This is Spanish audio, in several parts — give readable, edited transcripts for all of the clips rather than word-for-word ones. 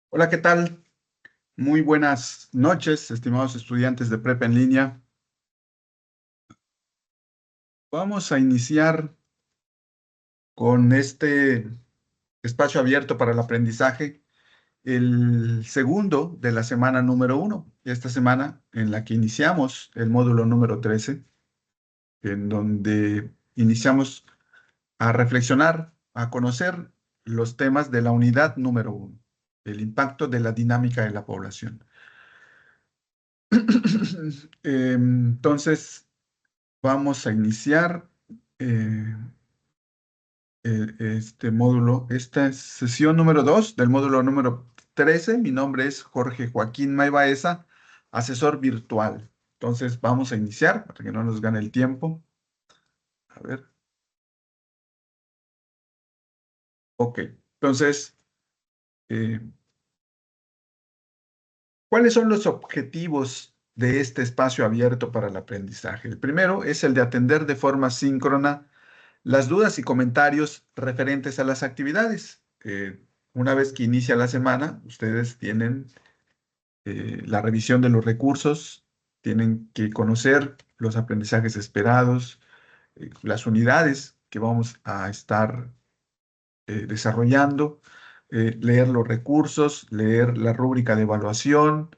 Hola, ¿qué tal? Muy buenas noches, estimados estudiantes de prepa en línea. Vamos a iniciar con este espacio abierto para el aprendizaje, el segundo de la semana número 1, esta semana en la que iniciamos el módulo número 13, en donde iniciamos a reflexionar, a conocer los temas de la unidad número 1, el impacto de la dinámica de la población. Entonces, vamos a iniciar eh, este módulo, esta es sesión número 2 del módulo número 13. Mi nombre es Jorge Joaquín Maibaeza, asesor virtual. Entonces, vamos a iniciar para que no nos gane el tiempo. A ver, ok. Entonces, eh, ¿cuáles son los objetivos de este espacio abierto para el aprendizaje? El primero es el de atender de forma síncrona las dudas y comentarios referentes a las actividades. Una vez que inicia la semana, ustedes tienen la revisión de los recursos, tienen que conocer los aprendizajes esperados, las unidades que vamos a estar desarrollando, leer los recursos, leer la rúbrica de evaluación,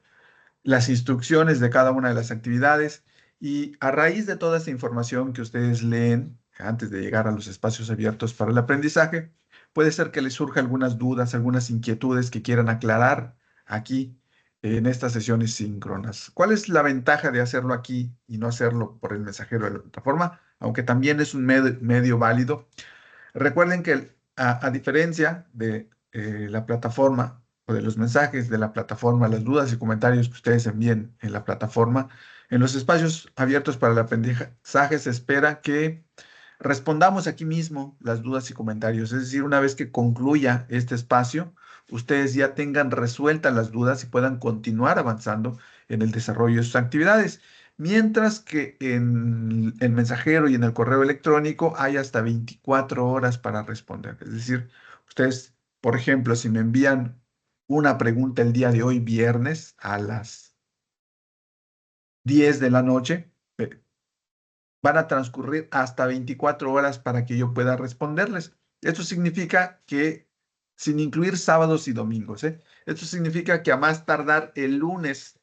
las instrucciones de cada una de las actividades y a raíz de toda esa información que ustedes leen antes de llegar a los espacios abiertos para el aprendizaje, puede ser que les surja algunas dudas, algunas inquietudes que quieran aclarar aquí en estas sesiones síncronas. ¿Cuál es la ventaja de hacerlo aquí y no hacerlo por el mensajero de la plataforma? Aunque también es un medio válido. Recuerden que a diferencia de la plataforma o de los mensajes de la plataforma, las dudas y comentarios que ustedes envíen en la plataforma, en los espacios abiertos para el aprendizaje se espera que respondamos aquí mismo las dudas y comentarios. Es decir, una vez que concluya este espacio, ustedes ya tengan resueltas las dudas y puedan continuar avanzando en el desarrollo de sus actividades. Mientras que en el mensajero y en el correo electrónico hay hasta 24 horas para responder. Es decir, ustedes, por ejemplo, si me envían una pregunta el día de hoy, viernes, a las 10 de la noche, van a transcurrir hasta 24 horas para que yo pueda responderles. Esto significa que, sin incluir sábados y domingos, esto significa que a más tardar el lunes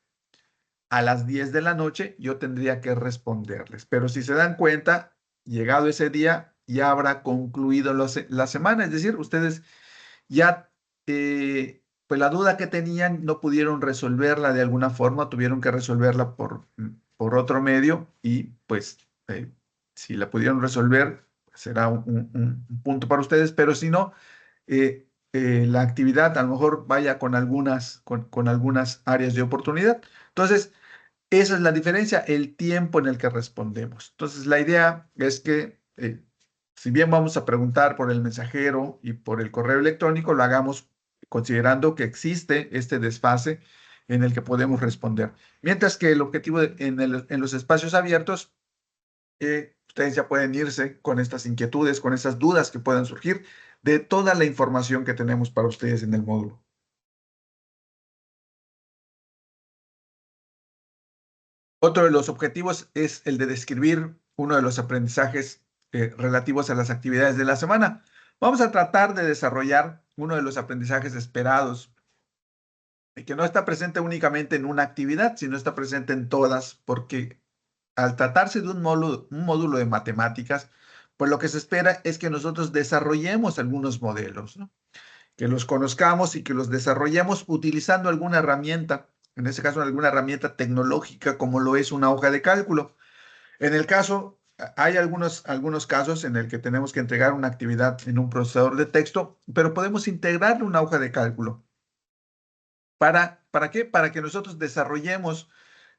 a las 10 de la noche, yo tendría que responderles. Pero si se dan cuenta, llegado ese día, ya habrá concluido la semana. Es decir, ustedes ya, pues la duda que tenían no pudieron resolverla de alguna forma, tuvieron que resolverla por otro medio y pues si la pudieron resolver, será un punto para ustedes, pero si no, la actividad a lo mejor vaya con algunas áreas de oportunidad. Entonces, esa es la diferencia, el tiempo en el que respondemos. Entonces, la idea es que, si bien vamos a preguntar por el mensajero y por el correo electrónico, lo hagamos considerando que existe este desfase en el que podemos responder. Mientras que el objetivo en los espacios abiertos, ustedes ya pueden irse con estas inquietudes, con estas dudas que puedan surgir de toda la información que tenemos para ustedes en el módulo. Otro de los objetivos es el de describir uno de los aprendizajes relativos a las actividades de la semana. Vamos a tratar de desarrollar uno de los aprendizajes esperados y que no está presente únicamente en una actividad, sino está presente en todas, porque al tratarse de un módulo de matemáticas, pues lo que se espera es que nosotros desarrollemos algunos modelos, ¿no? Que los conozcamos y que los desarrollemos utilizando alguna herramienta, en este caso alguna herramienta tecnológica como lo es una hoja de cálculo. En el caso, hay algunos casos en el que tenemos que entregar una actividad en un procesador de texto, pero podemos integrarle una hoja de cálculo. ¿Para qué? Para que nosotros desarrollemos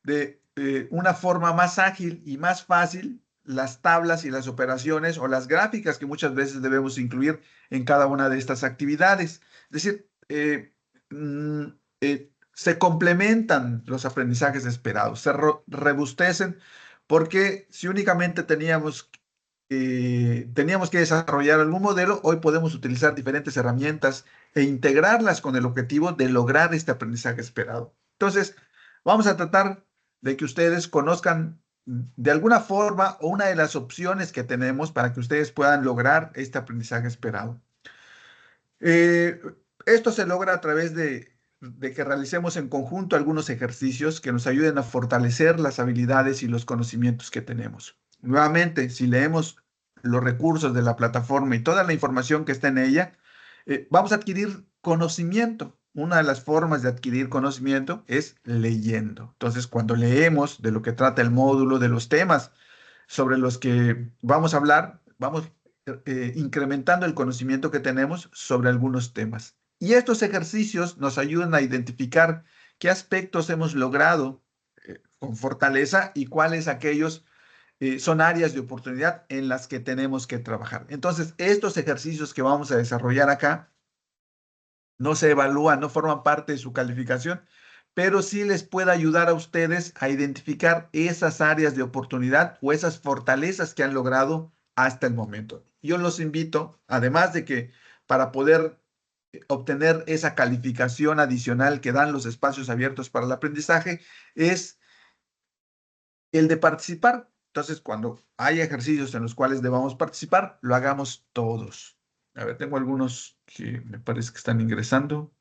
de una forma más ágil y más fácil las tablas y las operaciones o las gráficas que muchas veces debemos incluir en cada una de estas actividades. Es decir, mm, se complementan los aprendizajes esperados, se rebustecen, porque si únicamente teníamos teníamos que desarrollar algún modelo, hoy podemos utilizar diferentes herramientas e integrarlas con el objetivo de lograr este aprendizaje esperado. Entonces, vamos a tratar de que ustedes conozcan de alguna forma o una de las opciones que tenemos para que ustedes puedan lograr este aprendizaje esperado. Eh, Esto se logra a través de que realicemos en conjunto algunos ejercicios que nos ayuden a fortalecer las habilidades y los conocimientos que tenemos. Nuevamente, si leemos los recursos de la plataforma y toda la información que está en ella, vamos a adquirir conocimiento. Una de las formas de adquirir conocimiento es leyendo. Entonces, cuando leemos de lo que trata el módulo, de los temas sobre los que vamos a hablar, vamos incrementando el conocimiento que tenemos sobre algunos temas. Y estos ejercicios nos ayudan a identificar qué aspectos hemos logrado con fortaleza y cuáles aquellos son áreas de oportunidad en las que tenemos que trabajar. Entonces, estos ejercicios que vamos a desarrollar acá no se evalúan, no forman parte de su calificación, pero sí les puede ayudar a ustedes a identificar esas áreas de oportunidad o esas fortalezas que han logrado hasta el momento. Yo los invito, además de que para poder obtener esa calificación adicional que dan los espacios abiertos para el aprendizaje, es el de participar. Entonces, cuando hay ejercicios en los cuales debamos participar, lo hagamos todos. A ver, tengo algunos que me parece que están ingresando.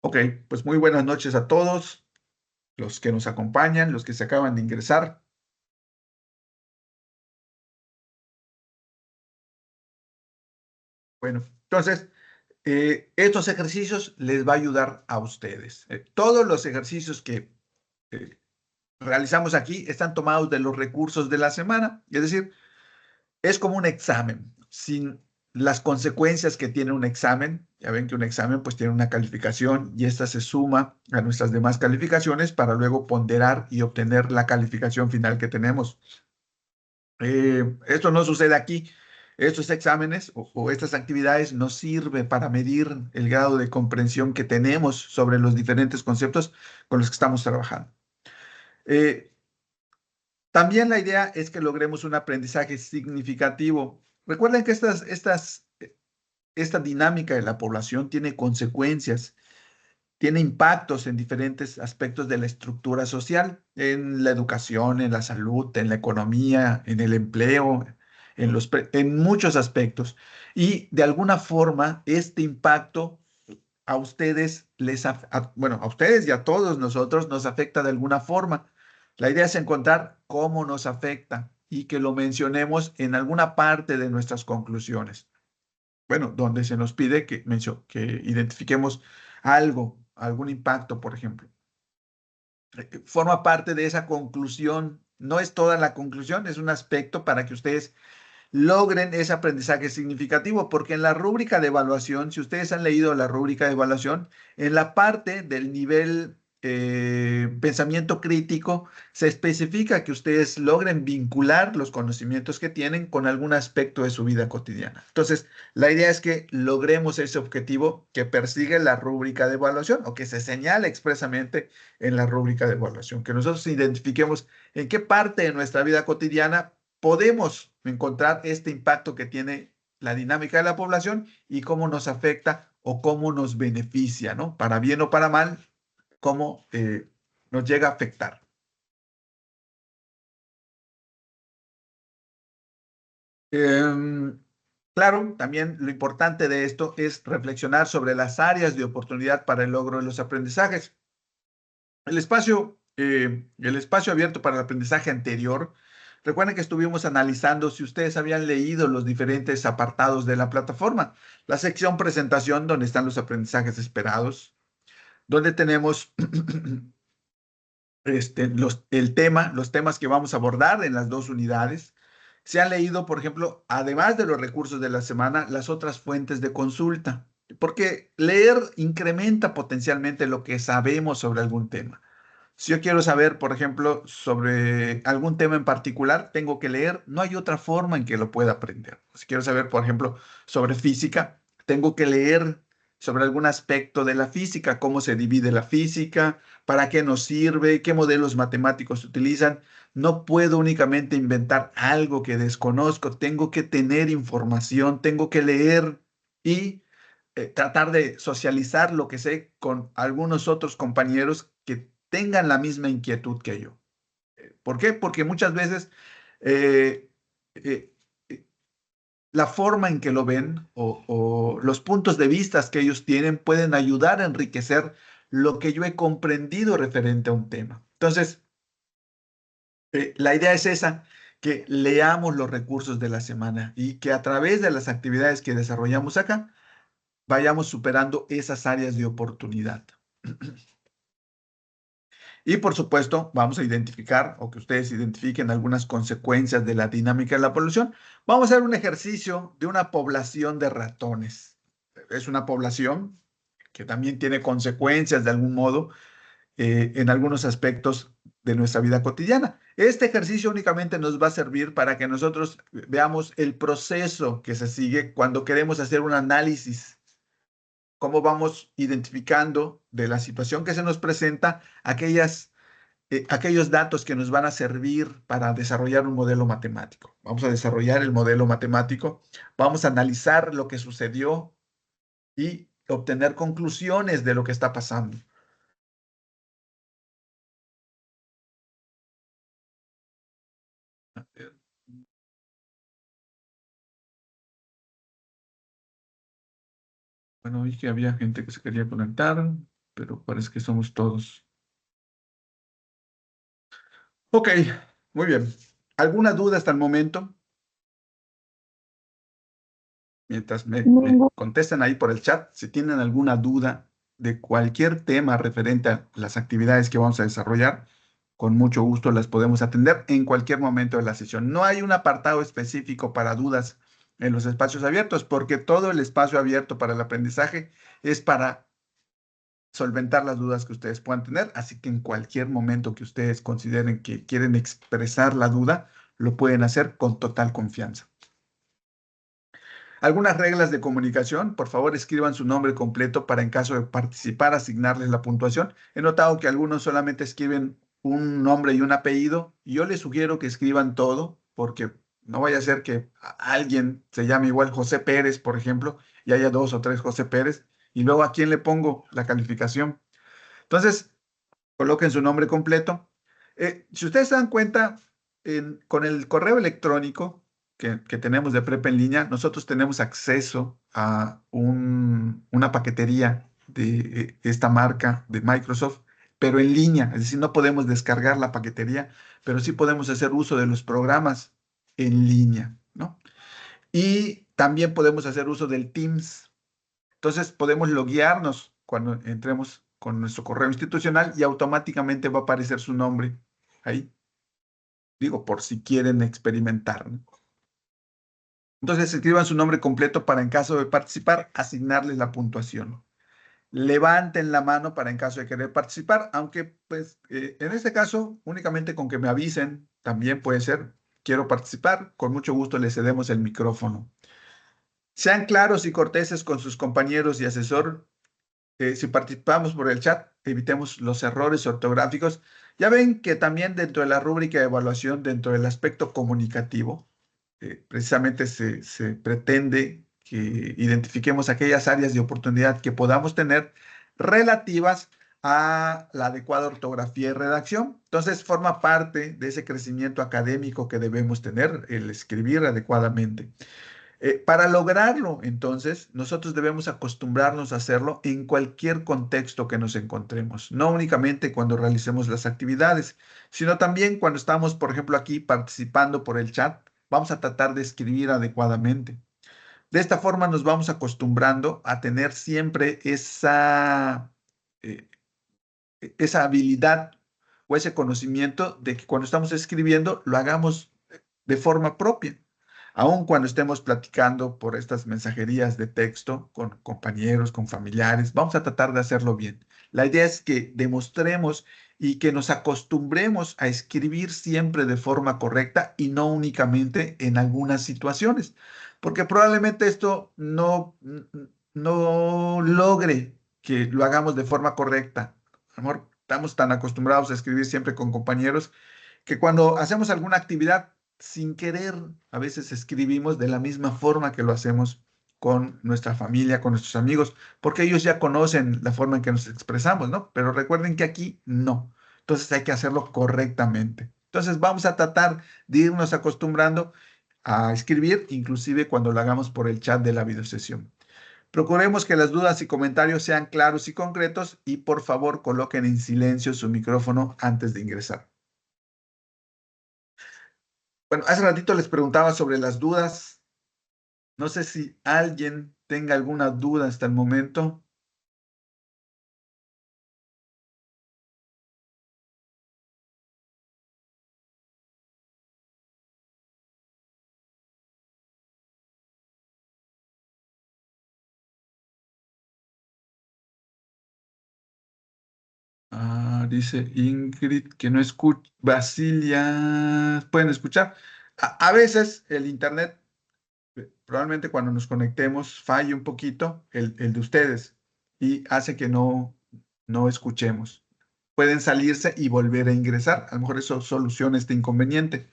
Ok, pues muy buenas noches a todos los que nos acompañan, los que se acaban de ingresar. Bueno, entonces, estos ejercicios les va a ayudar a ustedes. Todos los ejercicios que eh, realizamos aquí están tomados de los recursos de la semana, es decir, es como un examen, sin las consecuencias que tiene un examen. Ya ven que un examen pues tiene una calificación y esta se suma a nuestras demás calificaciones para luego ponderar y obtener la calificación final que tenemos. Esto no sucede aquí. Estos exámenes o estas actividades nos sirven para medir el grado de comprensión que tenemos sobre los diferentes conceptos con los que estamos trabajando. Eh, También la idea es que logremos un aprendizaje significativo. Recuerden que esta dinámica de la población tiene consecuencias, tiene impactos en diferentes aspectos de la estructura social, en la educación, en la salud, en la economía, en el empleo, en muchos aspectos. Y de alguna forma, este impacto a ustedes bueno, a ustedes y a todos nosotros nos afecta de alguna forma. La idea es encontrar cómo nos afecta y que lo mencionemos en alguna parte de nuestras conclusiones. Bueno, donde se nos pide que identifiquemos algo, algún impacto, por ejemplo. Forma parte de esa conclusión. No es toda la conclusión, es un aspecto para que ustedes logren ese aprendizaje significativo, porque en la rúbrica de evaluación, si ustedes han leído la rúbrica de evaluación, en la parte del nivel pensamiento crítico, se especifica que ustedes logren vincular los conocimientos que tienen con algún aspecto de su vida cotidiana. Entonces, la idea es que logremos ese objetivo que persigue la rúbrica de evaluación o que se señala expresamente en la rúbrica de evaluación, que nosotros identifiquemos en qué parte de nuestra vida cotidiana podemos encontrar este impacto que tiene la dinámica de la población y cómo nos afecta o cómo nos beneficia, ¿no? Para bien o para mal, cómo nos llega a afectar. Em, claro, también lo importante de esto es reflexionar sobre las áreas de oportunidad para el logro de los aprendizajes. El espacio abierto para el aprendizaje anterior, recuerden que estuvimos analizando si ustedes habían leído los diferentes apartados de la plataforma. La sección presentación, donde están los aprendizajes esperados, donde tenemos los temas que vamos a abordar en las dos unidades. Se han leído, por ejemplo, además de los recursos de la semana, las otras fuentes de consulta, porque leer incrementa potencialmente lo que sabemos sobre algún tema. Si yo quiero saber, por ejemplo, sobre algún tema en particular, tengo que leer. No hay otra forma en que lo pueda aprender. Si quiero saber, por ejemplo, sobre física, tengo que leer sobre algún aspecto de la física, cómo se divide la física, para qué nos sirve, qué modelos matemáticos se utilizan. No puedo únicamente inventar algo que desconozco, tengo que tener información, tengo que leer y tratar de socializar lo que sé con algunos otros compañeros que tengan la misma inquietud que yo. ¿Por qué? Porque muchas veces eh, eh, eh, la forma en que lo ven o los puntos de vista que ellos tienen pueden ayudar a enriquecer lo que yo he comprendido referente a un tema. Entonces, la idea es esa, que leamos los recursos de la semana y que a través de las actividades que desarrollamos acá, vayamos superando esas áreas de oportunidad. Y por supuesto, vamos a identificar o que ustedes identifiquen algunas consecuencias de la dinámica de la polución. Vamos a hacer un ejercicio de una población de ratones. Es una población que también tiene consecuencias de algún modo en algunos aspectos de nuestra vida cotidiana. Este ejercicio únicamente nos va a servir para que nosotros veamos el proceso que se sigue cuando queremos hacer un análisis, cómo vamos identificando de la situación que se nos presenta aquellos datos que nos van a servir para desarrollar un modelo matemático. Vamos a desarrollar el modelo matemático, vamos a analizar lo que sucedió y obtener conclusiones de lo que está pasando. Bueno, vi que había gente que se quería conectar, pero parece que somos todos. Ok, muy bien. ¿Alguna duda hasta el momento? Mientras me Ningún- contestan ahí por el chat, si tienen alguna duda de cualquier tema referente a las actividades que vamos a desarrollar, con mucho gusto las podemos atender en cualquier momento de la sesión. No hay un apartado específico para dudas en los espacios abiertos, porque todo el espacio abierto para el aprendizaje es para solventar las dudas que ustedes puedan tener, así que en cualquier momento que ustedes consideren que quieren expresar la duda, lo pueden hacer con total confianza. Algunas reglas de comunicación, por favor escriban su nombre completo para en caso de participar asignarles la puntuación. He notado que algunos solamente escriben un nombre y un apellido. Y yo les sugiero que escriban todo porque no vaya a ser que alguien se llame igual José Pérez, por ejemplo, y haya dos o tres José Pérez, y luego a quién le pongo la calificación. Entonces, coloquen su nombre completo. Si ustedes se dan cuenta, con el correo electrónico que tenemos de Prepa en línea, nosotros tenemos acceso a una paquetería de esta marca de Microsoft, pero en línea, es decir, no podemos descargar la paquetería, pero sí podemos hacer uso de los programas en línea, ¿no? Y también podemos hacer uso del Teams. Entonces podemos loguearnos cuando entremos con nuestro correo institucional y automáticamente va a aparecer su nombre ahí. Digo, por si quieren experimentar, ¿no? Entonces escriban su nombre completo para en caso de participar, asignarles la puntuación. Levanten la mano para en caso de querer participar, aunque pues en este caso únicamente con que me avisen también puede ser, quiero participar, con mucho gusto les cedemos el micrófono. Sean claros y corteses con sus compañeros y asesor. Si participamos por el chat, evitemos los errores ortográficos. Ya ven que también dentro de la rúbrica de evaluación, dentro del aspecto comunicativo, precisamente se pretende que identifiquemos aquellas áreas de oportunidad que podamos tener relativas a la adecuada ortografía y redacción. Entonces, forma parte de ese crecimiento académico que debemos tener, el escribir adecuadamente. Para lograrlo, entonces, nosotros debemos acostumbrarnos a hacerlo en cualquier contexto que nos encontremos, no únicamente cuando realicemos las actividades, sino también cuando estamos, por ejemplo, aquí participando por el chat, vamos a tratar de escribir adecuadamente. De esta forma nos vamos acostumbrando a tener siempre eh, esa habilidad o ese conocimiento de que cuando estamos escribiendo lo hagamos de forma propia. Aun cuando estemos platicando por estas mensajerías de texto con compañeros, con familiares, vamos a tratar de hacerlo bien. La idea es que demostremos y que nos acostumbremos a escribir siempre de forma correcta y no únicamente en algunas situaciones, porque probablemente esto no logre que lo hagamos de forma correcta. Amor, estamos tan acostumbrados a escribir siempre con compañeros que cuando hacemos alguna actividad sin querer, a veces escribimos de la misma forma que lo hacemos con nuestra familia, con nuestros amigos, porque ellos ya conocen la forma en que nos expresamos, ¿no? Pero recuerden que aquí no. Entonces hay que hacerlo correctamente. Entonces vamos a tratar de irnos acostumbrando a escribir, inclusive cuando lo hagamos por el chat de la videosesión. Procuremos que las dudas y comentarios sean claros y concretos y por favor coloquen en silencio su micrófono antes de ingresar. Bueno, hace ratito les preguntaba sobre las dudas. No sé si alguien tenga alguna duda hasta el momento. Ah, dice Ingrid que no escucha. Basilia, ¿pueden escuchar? A veces el internet, probablemente cuando nos conectemos, falle un poquito el de ustedes y hace que no escuchemos. Pueden salirse y volver a ingresar. A lo mejor eso soluciona este inconveniente.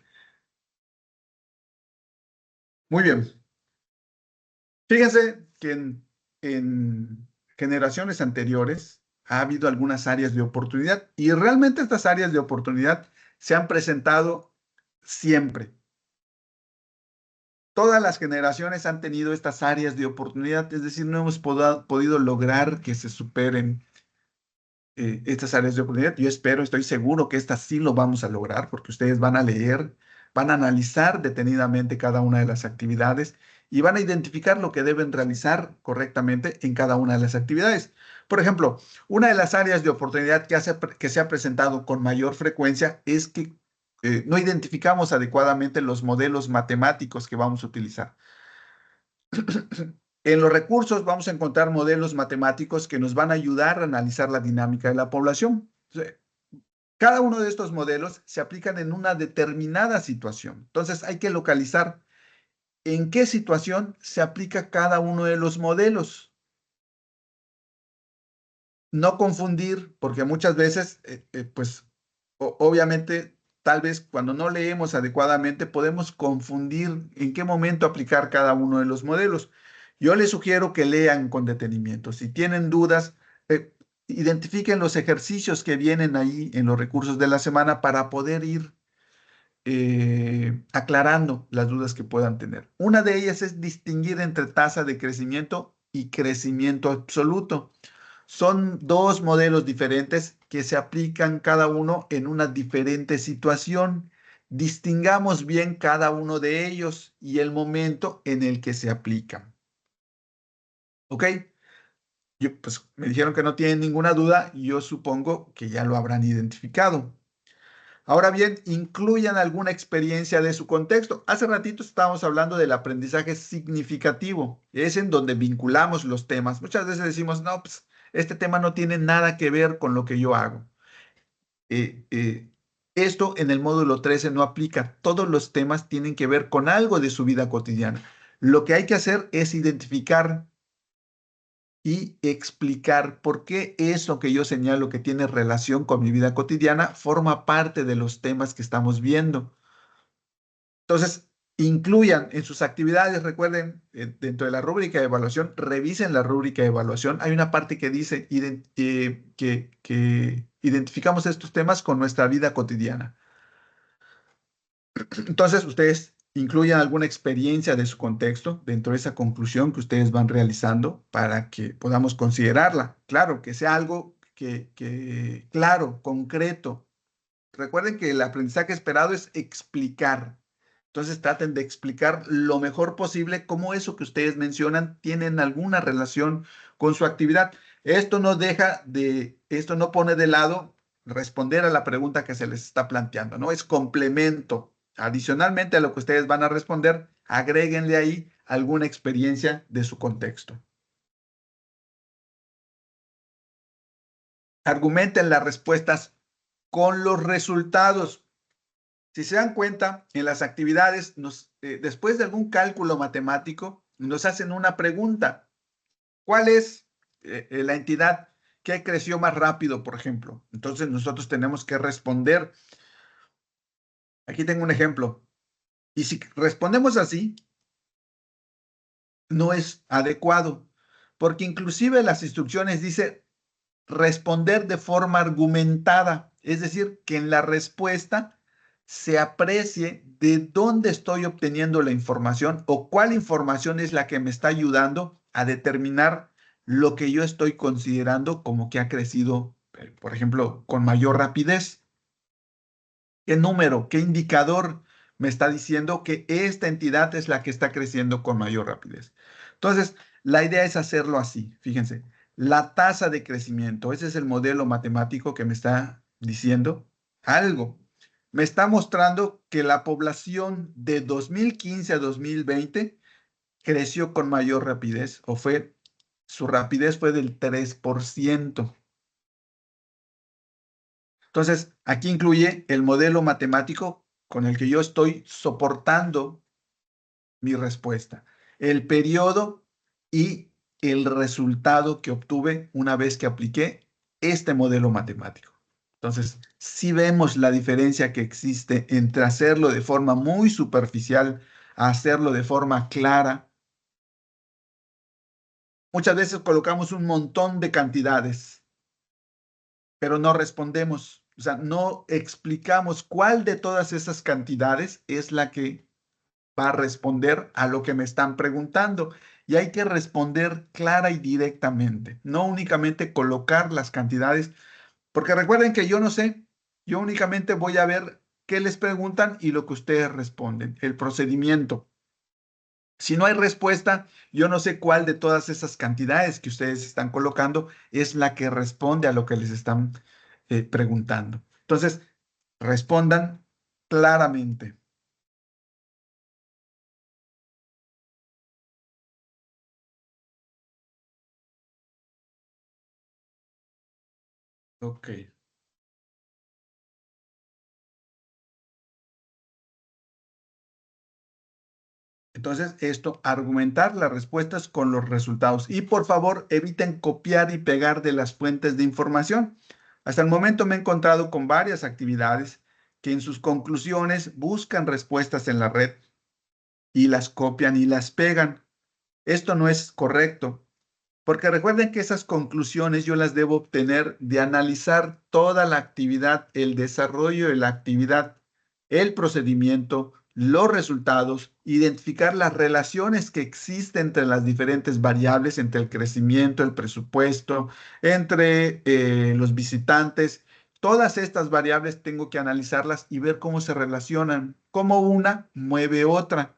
Muy bien. Fíjense que en generaciones anteriores ha habido algunas áreas de oportunidad y realmente estas áreas de oportunidad se han presentado siempre. Todas las generaciones han tenido estas áreas de oportunidad, es decir, no hemos podido lograr que se superen estas áreas de oportunidad. Yo espero, estoy seguro que estas sí lo vamos a lograr porque ustedes van a leer, van a analizar detenidamente cada una de las actividades y van a identificar lo que deben realizar correctamente en cada una de las actividades. Por ejemplo, una de las áreas de oportunidad que se ha presentado con mayor frecuencia es que no identificamos adecuadamente los modelos matemáticos que vamos a utilizar. En los recursos vamos a encontrar modelos matemáticos que nos van a ayudar a analizar la dinámica de la población. Cada uno de estos modelos se aplican en una determinada situación. Entonces hay que localizar en qué situación se aplica cada uno de los modelos. No confundir, porque muchas veces, pues obviamente, tal vez cuando no leemos adecuadamente podemos confundir en qué momento aplicar cada uno de los modelos. Yo les sugiero que lean con detenimiento. Si tienen dudas, identifiquen los ejercicios que vienen ahí en los recursos de la semana para poder ir aclarando las dudas que puedan tener. Una de ellas es distinguir entre tasa de crecimiento y crecimiento absoluto. Son dos modelos diferentes que se aplican cada uno en una diferente situación. Distingamos bien cada uno de ellos y el momento en el que se aplican. ¿Ok? Pues me dijeron que no tienen ninguna duda y yo supongo que ya lo habrán identificado. Ahora bien, incluyan alguna experiencia de su contexto. Hace ratito estábamos hablando del aprendizaje significativo. Es en donde vinculamos los temas. Muchas veces decimos, no, pues este tema no tiene nada que ver con lo que yo hago. Eh, eh, Esto en el módulo 13 no aplica. Todos los temas tienen que ver con algo de su vida cotidiana. Lo que hay que hacer es identificar y explicar por qué eso que yo señalo que tiene relación con mi vida cotidiana forma parte de los temas que estamos viendo. Entonces, incluyan en sus actividades, recuerden, dentro de la rúbrica de evaluación, revisen la rúbrica de evaluación. Hay una parte que dice que identificamos estos temas con nuestra vida cotidiana. Entonces, ustedes incluyan alguna experiencia de su contexto dentro de esa conclusión que ustedes van realizando para que podamos considerarla. Claro, que sea algo claro, concreto. Recuerden que el aprendizaje esperado es explicar. Entonces traten de explicar lo mejor posible cómo eso que ustedes mencionan tienen alguna relación con su actividad. Esto no pone de lado responder a la pregunta que se les está planteando, ¿no? Es complemento. Adicionalmente a lo que ustedes van a responder, agréguenle ahí alguna experiencia de su contexto. Argumenten las respuestas con los resultados. Si se dan cuenta, en las actividades, después de algún cálculo matemático, nos hacen una pregunta. ¿Cuál es la entidad que creció más rápido, por ejemplo? Entonces nosotros tenemos que responder Aquí tengo un ejemplo. Y si respondemos así, no es adecuado, porque inclusive las instrucciones dice responder de forma argumentada, es decir, que en la respuesta se aprecie de dónde estoy obteniendo la información o cuál información es la que me está ayudando a determinar lo que yo estoy considerando como que ha crecido, por ejemplo, con mayor rapidez. ¿Qué número, qué indicador me está diciendo que esta entidad es la que está creciendo con mayor rapidez? Entonces, la idea es hacerlo así. Fíjense, la tasa de crecimiento, ese es el modelo matemático que me está diciendo algo. Me está mostrando que la población de 2015 a 2020 creció con mayor rapidez o su rapidez fue del 3%. Entonces, aquí incluye el modelo matemático con el que yo estoy soportando mi respuesta, el periodo y el resultado que obtuve una vez que apliqué este modelo matemático. Entonces, si vemos la diferencia que existe entre hacerlo de forma muy superficial a hacerlo de forma clara. Muchas veces colocamos un montón de cantidades pero no respondemos. O sea, no explicamos cuál de todas esas cantidades es la que va a responder a lo que me están preguntando. Y hay que responder clara y directamente, no únicamente colocar las cantidades, porque recuerden que yo no sé, yo únicamente voy a ver qué les preguntan y lo que ustedes responden, el procedimiento. Si no hay respuesta, yo no sé cuál de todas esas cantidades que ustedes están colocando es la que responde a lo que les están preguntando. Entonces, respondan claramente. Ok. Entonces, esto, argumentar las respuestas con los resultados. Y por favor, eviten copiar y pegar de las fuentes de información. Hasta el momento me he encontrado con varias actividades que en sus conclusiones buscan respuestas en la red y las copian y las pegan. Esto no es correcto, porque recuerden que esas conclusiones yo las debo obtener de analizar toda la actividad, el desarrollo de la actividad, el procedimiento, los resultados, identificar las relaciones que existen entre las diferentes variables, entre el crecimiento, el presupuesto, entre los visitantes. Todas estas variables tengo que analizarlas y ver cómo se relacionan, cómo una mueve otra.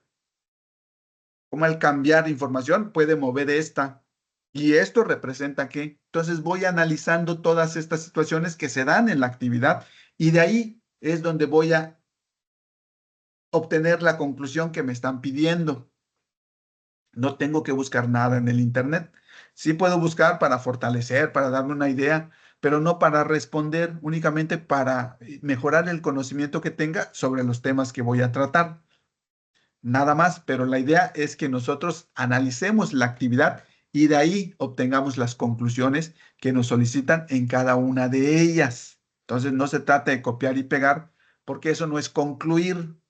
Cómo al cambiar información puede mover esta. ¿Y esto representa qué? Entonces voy analizando todas estas situaciones que se dan en la actividad y de ahí es donde voy a obtener la conclusión que me están pidiendo. No tengo que buscar nada en el Internet. Sí puedo buscar para fortalecer, para darme una idea, pero no para responder, únicamente para mejorar el conocimiento que tenga sobre los temas que voy a tratar. Nada más, pero la idea es que nosotros analicemos la actividad y de ahí obtengamos las conclusiones que nos solicitan en cada una de ellas. Entonces, no se trata de copiar y pegar, porque eso no es concluir.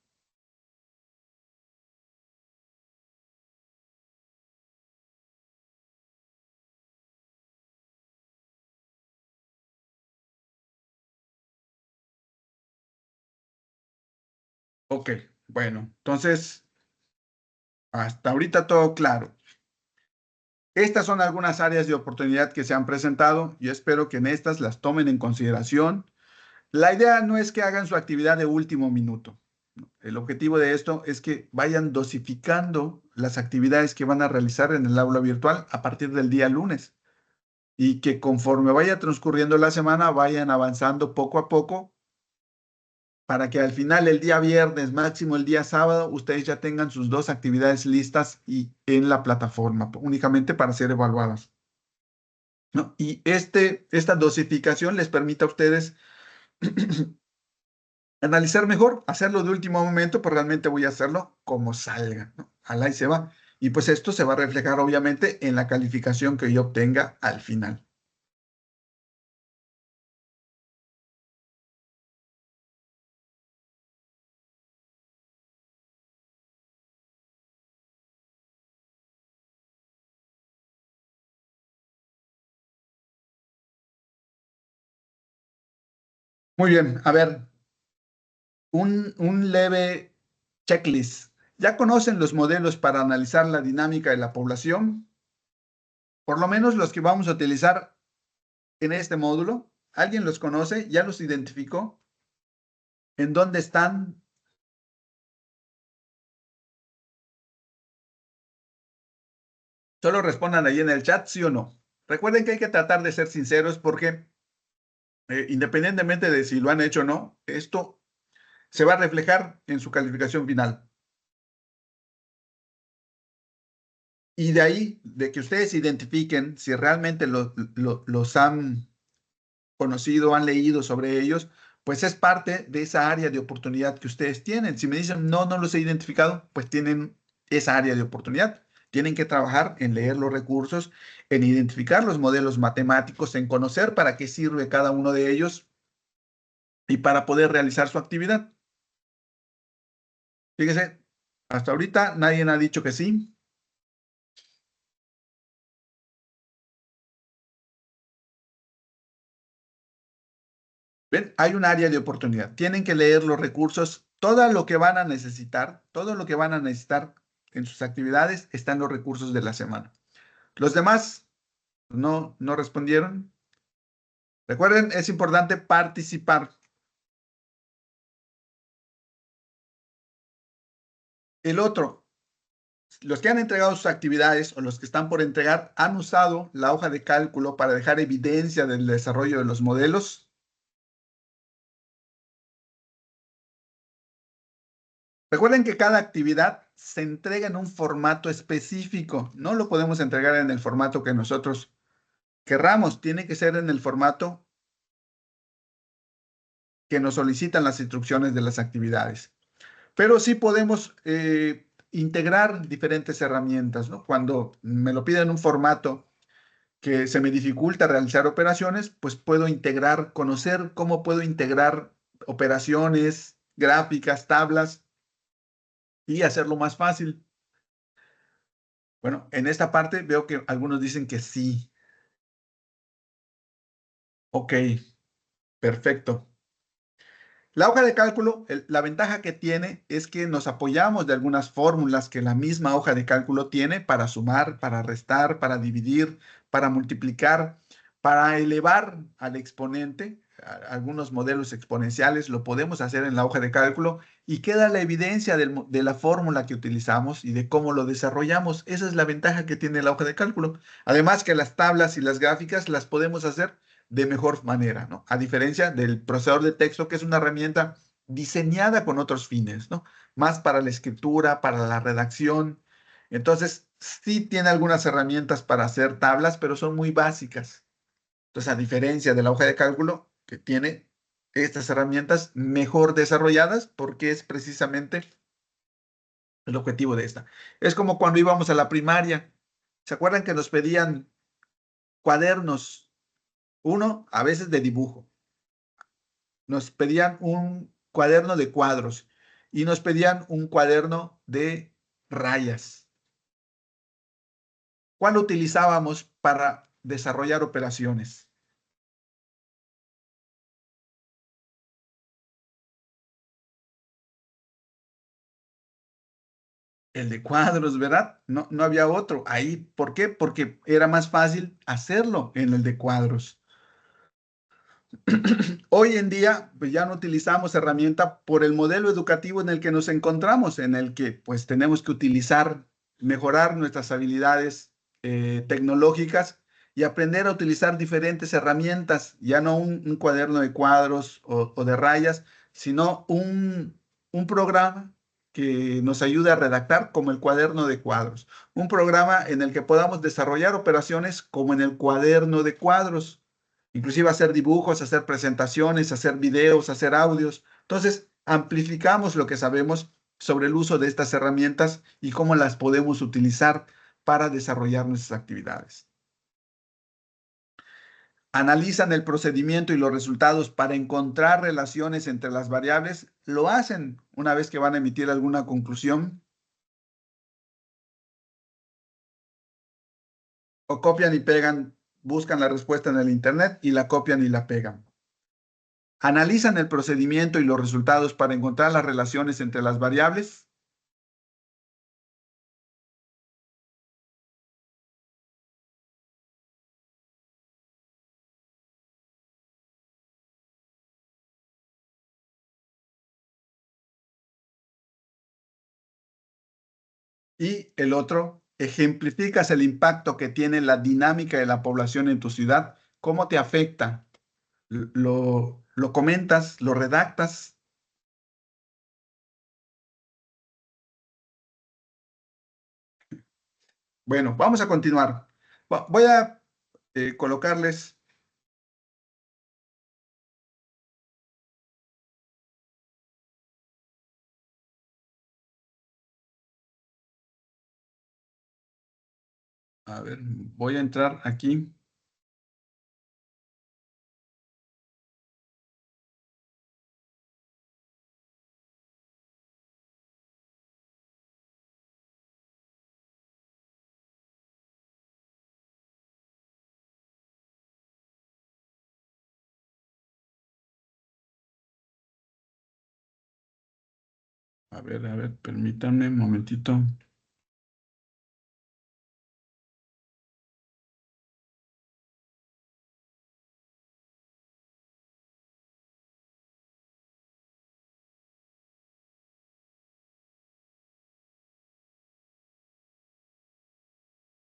Ok, bueno, entonces, hasta ahorita todo claro. Estas son algunas áreas de oportunidad que se han presentado y espero que en estas las tomen en consideración. La idea no es que hagan su actividad de último minuto. El objetivo de esto es que vayan dosificando las actividades que van a realizar en el aula virtual a partir del día lunes y que conforme vaya transcurriendo la semana vayan avanzando poco a poco para que al final el día viernes, máximo el día sábado, ustedes ya tengan sus dos actividades listas y en la plataforma únicamente para ser evaluadas, ¿no? Y esta dosificación les permite a ustedes analizar mejor, hacerlo de último momento, pues realmente voy a hacerlo como salga, ¿no? Alá y se va. Y pues esto se va a reflejar obviamente en la calificación que yo obtenga al final. Muy bien, a ver, un leve checklist. ¿Ya conocen los modelos para analizar la dinámica de la población? Por lo menos los que vamos a utilizar en este módulo. ¿Alguien los conoce? ¿Ya los identificó? ¿En dónde están? Solo respondan ahí en el chat, sí o no. Recuerden que hay que tratar de ser sinceros porque independientemente de si lo han hecho o no, esto se va a reflejar en su calificación final. Y de ahí, de que ustedes identifiquen si realmente los han conocido, han leído sobre ellos, pues es parte de esa área de oportunidad que ustedes tienen. Si me dicen, no, no los he identificado, pues tienen esa área de oportunidad. Tienen que trabajar en leer los recursos, en identificar los modelos matemáticos, en conocer para qué sirve cada uno de ellos y para poder realizar su actividad. Fíjese, hasta ahorita nadie ha dicho que sí. ¿Ven? Hay un área de oportunidad. Tienen que leer los recursos, todo lo que van a necesitar, todo lo que van a necesitar en sus actividades está en los recursos de la semana. Los demás no respondieron. Recuerden, es importante participar. El otro, los que han entregado sus actividades o los que están por entregar, ¿han usado la hoja de cálculo para dejar evidencia del desarrollo de los modelos? Recuerden que cada actividad se entrega en un formato específico. No lo podemos entregar en el formato que nosotros querramos. Tiene que ser en el formato que nos solicitan las instrucciones de las actividades. Pero sí podemos integrar diferentes herramientas, ¿no? Cuando me lo piden en un formato que se me dificulta realizar operaciones, pues puedo integrar, conocer cómo puedo integrar operaciones, gráficas, tablas y hacerlo más fácil. Bueno, en esta parte veo que algunos dicen que sí. Ok, perfecto. La hoja de cálculo, la ventaja que tiene es que nos apoyamos de algunas fórmulas que la misma hoja de cálculo tiene para sumar, para restar, para dividir, para multiplicar, para elevar al exponente. Algunos modelos exponenciales lo podemos hacer en la hoja de cálculo y queda la evidencia de la fórmula que utilizamos y de cómo lo desarrollamos. Esa es la ventaja que tiene la hoja de cálculo. Además que las tablas y las gráficas las podemos hacer de mejor manera, ¿no? A diferencia del procesador de texto, que es una herramienta diseñada con otros fines, ¿no? Más para la escritura, para la redacción. Entonces, sí tiene algunas herramientas para hacer tablas, pero son muy básicas. Entonces, a diferencia de la hoja de cálculo, que tiene estas herramientas mejor desarrolladas, porque es precisamente el objetivo de esta. Es como cuando íbamos a la primaria. ¿Se acuerdan que nos pedían cuadernos? Uno, a veces de dibujo. Nos pedían un cuaderno de cuadros y nos pedían un cuaderno de rayas. ¿Cuál utilizábamos para desarrollar operaciones? El de cuadros, ¿verdad? No había otro. Ahí, ¿por qué? Porque era más fácil hacerlo en el de cuadros. Hoy en día, pues ya no utilizamos herramienta por el modelo educativo en el que nos encontramos, en el que pues tenemos que utilizar, mejorar nuestras habilidades tecnológicas y aprender a utilizar diferentes herramientas, ya no un cuaderno de cuadros o de rayas, sino un programa que nos ayude a redactar como el cuaderno de cuadros, un programa en el que podamos desarrollar operaciones como en el cuaderno de cuadros, inclusive hacer dibujos, hacer presentaciones, hacer videos, hacer audios. Entonces, amplificamos lo que sabemos sobre el uso de estas herramientas y cómo las podemos utilizar para desarrollar nuestras actividades. Analizan el procedimiento y los resultados para encontrar relaciones entre las variables. Lo hacen una vez que van a emitir alguna conclusión o copian y pegan, buscan la respuesta en el internet y la copian y la pegan. Analizan el procedimiento y los resultados para encontrar las relaciones entre las variables. Y el otro, ejemplificas el impacto que tiene la dinámica de la población en tu ciudad. ¿Cómo te afecta? Lo comentas, lo redactas. Bueno, vamos a continuar. Voy a colocarles, a ver, voy a entrar aquí. A ver, permítanme un momentito.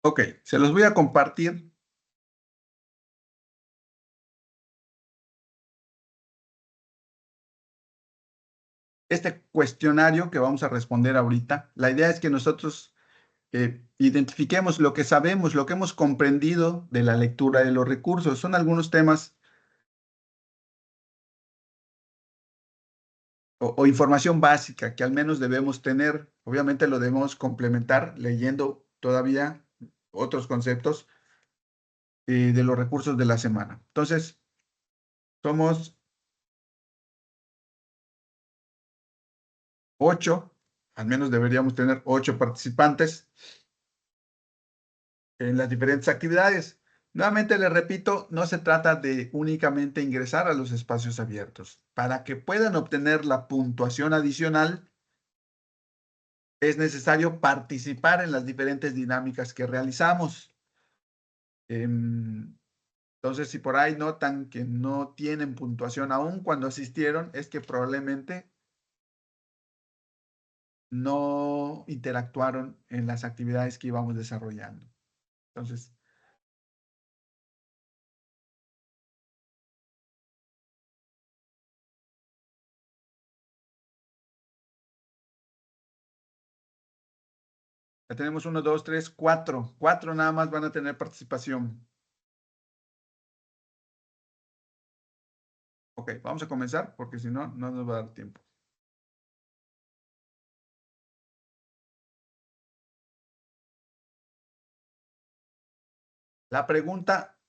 Ok, se los voy a compartir. Este cuestionario que vamos a responder ahorita, la idea es que nosotros identifiquemos lo que sabemos, lo que hemos comprendido de la lectura de los recursos. Son algunos temas o información básica que al menos debemos tener. Obviamente lo debemos complementar leyendo todavía otros conceptos de los recursos de la semana. Entonces, somos 8, al menos deberíamos tener 8 participantes en las diferentes actividades. Nuevamente les repito, no se trata de únicamente ingresar a los espacios abiertos. Para que puedan obtener la puntuación adicional, es necesario participar en las diferentes dinámicas que realizamos. Entonces, si por ahí notan que no tienen puntuación aún cuando asistieron, es que probablemente no interactuaron en las actividades que íbamos desarrollando. Entonces, ya tenemos 1, 2, 3, 4. 4 nada más van a tener participación. Ok, vamos a comenzar porque si no, no nos va a dar tiempo. La pregunta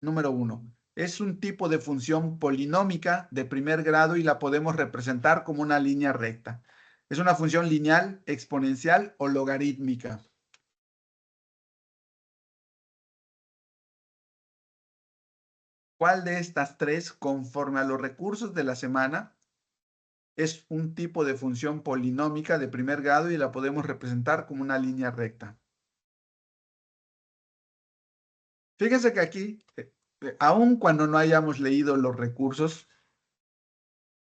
número 1. Es un tipo de función polinómica de primer grado y la podemos representar como una línea recta. ¿Es una función lineal, exponencial o logarítmica? ¿Cuál de estas tres, conforme a los recursos de la semana, es un tipo de función polinómica de primer grado y la podemos representar como una línea recta? Fíjense que aquí, aun cuando no hayamos leído los recursos,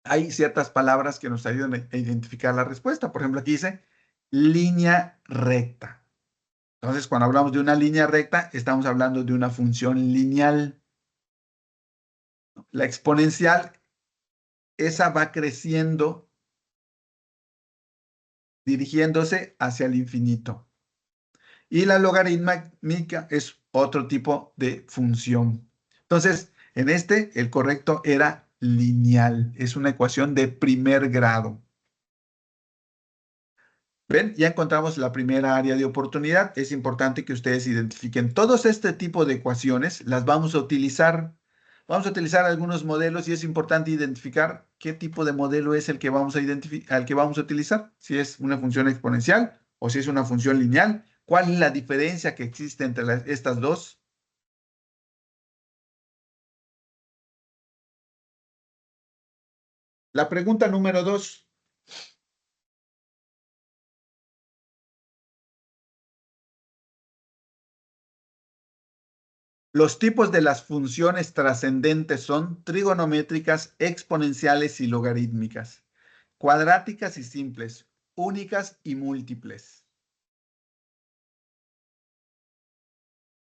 hay ciertas palabras que nos ayudan a identificar la respuesta. Por ejemplo, aquí dice línea recta. Entonces, cuando hablamos de una línea recta, estamos hablando de una función lineal. La exponencial, esa va creciendo, dirigiéndose hacia el infinito. Y la logarítmica es otro tipo de función. Entonces, en este, el correcto era lineal. Es una ecuación de primer grado. ¿Ven? Ya encontramos la primera área de oportunidad. Es importante que ustedes identifiquen todos este tipo de ecuaciones. Las vamos a utilizar. Vamos a utilizar algunos modelos y es importante identificar qué tipo de modelo es el que vamos a al que vamos a utilizar. Si es una función exponencial o si es una función lineal. ¿Cuál es la diferencia que existe entre estas dos? La pregunta número 2. Los tipos de las funciones trascendentes son trigonométricas, exponenciales y logarítmicas, cuadráticas y simples, únicas y múltiples.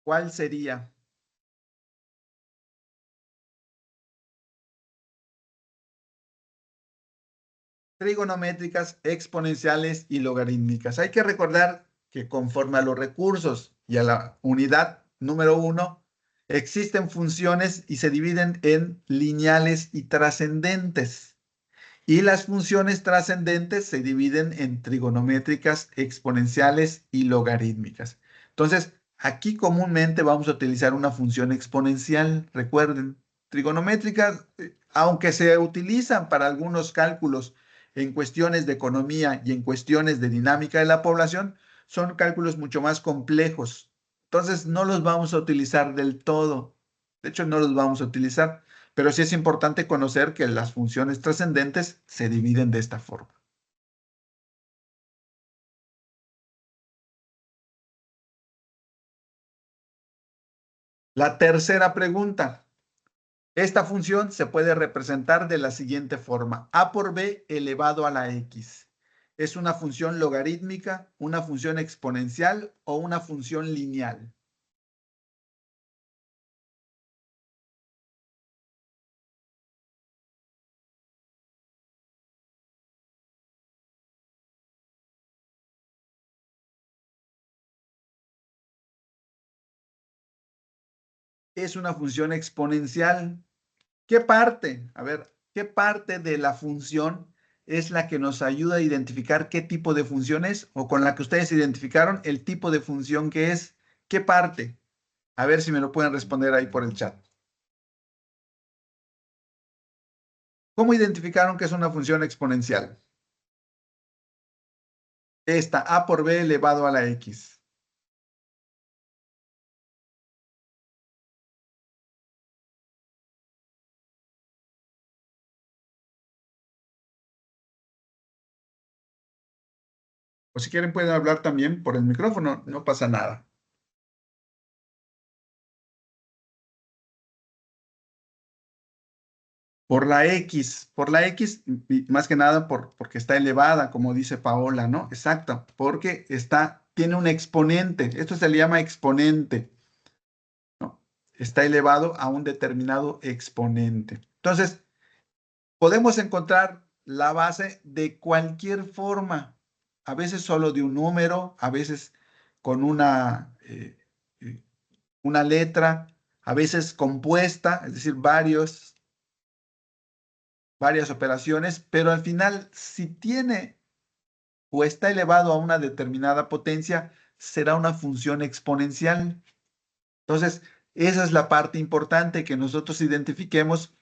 ¿Cuál sería? Trigonométricas, exponenciales y logarítmicas. Hay que recordar que conforme a los recursos y a la unidad número 1, existen funciones y se dividen en lineales y trascendentes. Y las funciones trascendentes se dividen en trigonométricas, exponenciales y logarítmicas. Entonces, aquí comúnmente vamos a utilizar una función exponencial. Recuerden, trigonométricas, aunque se utilizan para algunos cálculos en cuestiones de economía y en cuestiones de dinámica de la población, son cálculos mucho más complejos. Entonces, no los vamos a utilizar del todo. De hecho, no los vamos a utilizar. Pero sí es importante conocer que las funciones trascendentes se dividen de esta forma. La tercera pregunta. Esta función se puede representar de la siguiente forma. A por b elevado a la x. ¿Es una función logarítmica, una función exponencial o una función lineal? Es una función exponencial. ¿Qué parte? A ver, ¿qué parte de la función es la que nos ayuda a identificar qué tipo de función es o con la que ustedes identificaron el tipo de función que es? ¿Qué parte? A ver si me lo pueden responder ahí por el chat. ¿Cómo identificaron que es una función exponencial? Esta, a por b elevado a la x. O si quieren pueden hablar también por el micrófono, no pasa nada. Por la X, y más que nada porque está elevada, como dice Paola, ¿no? Exacto, porque tiene un exponente. Esto se le llama exponente, ¿no? Está elevado a un determinado exponente. Entonces, podemos encontrar la base de cualquier forma, a veces solo de un número, a veces con eh, una letra, a veces compuesta, es decir, varias operaciones, pero al final, si tiene o está elevado a una determinada potencia, será una función exponencial. Entonces, esa es la parte importante que nosotros identifiquemos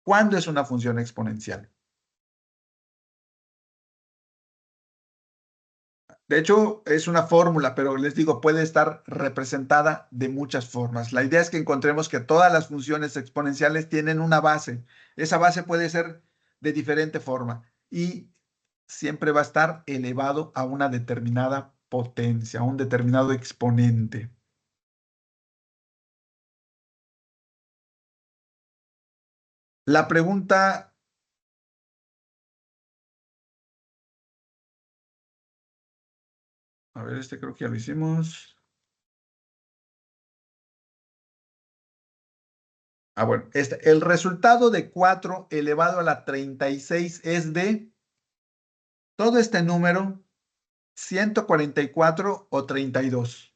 cuándo es una función exponencial. De hecho, es una fórmula, pero les digo, puede estar representada de muchas formas. La idea es que encontremos que todas las funciones exponenciales tienen una base. Esa base puede ser de diferente forma y siempre va a estar elevado a una determinada potencia, a un determinado exponente. La pregunta, a ver, este creo que ya lo hicimos. Bueno, el resultado de 4 elevado a la 36 es de todo este número, 144 o 32.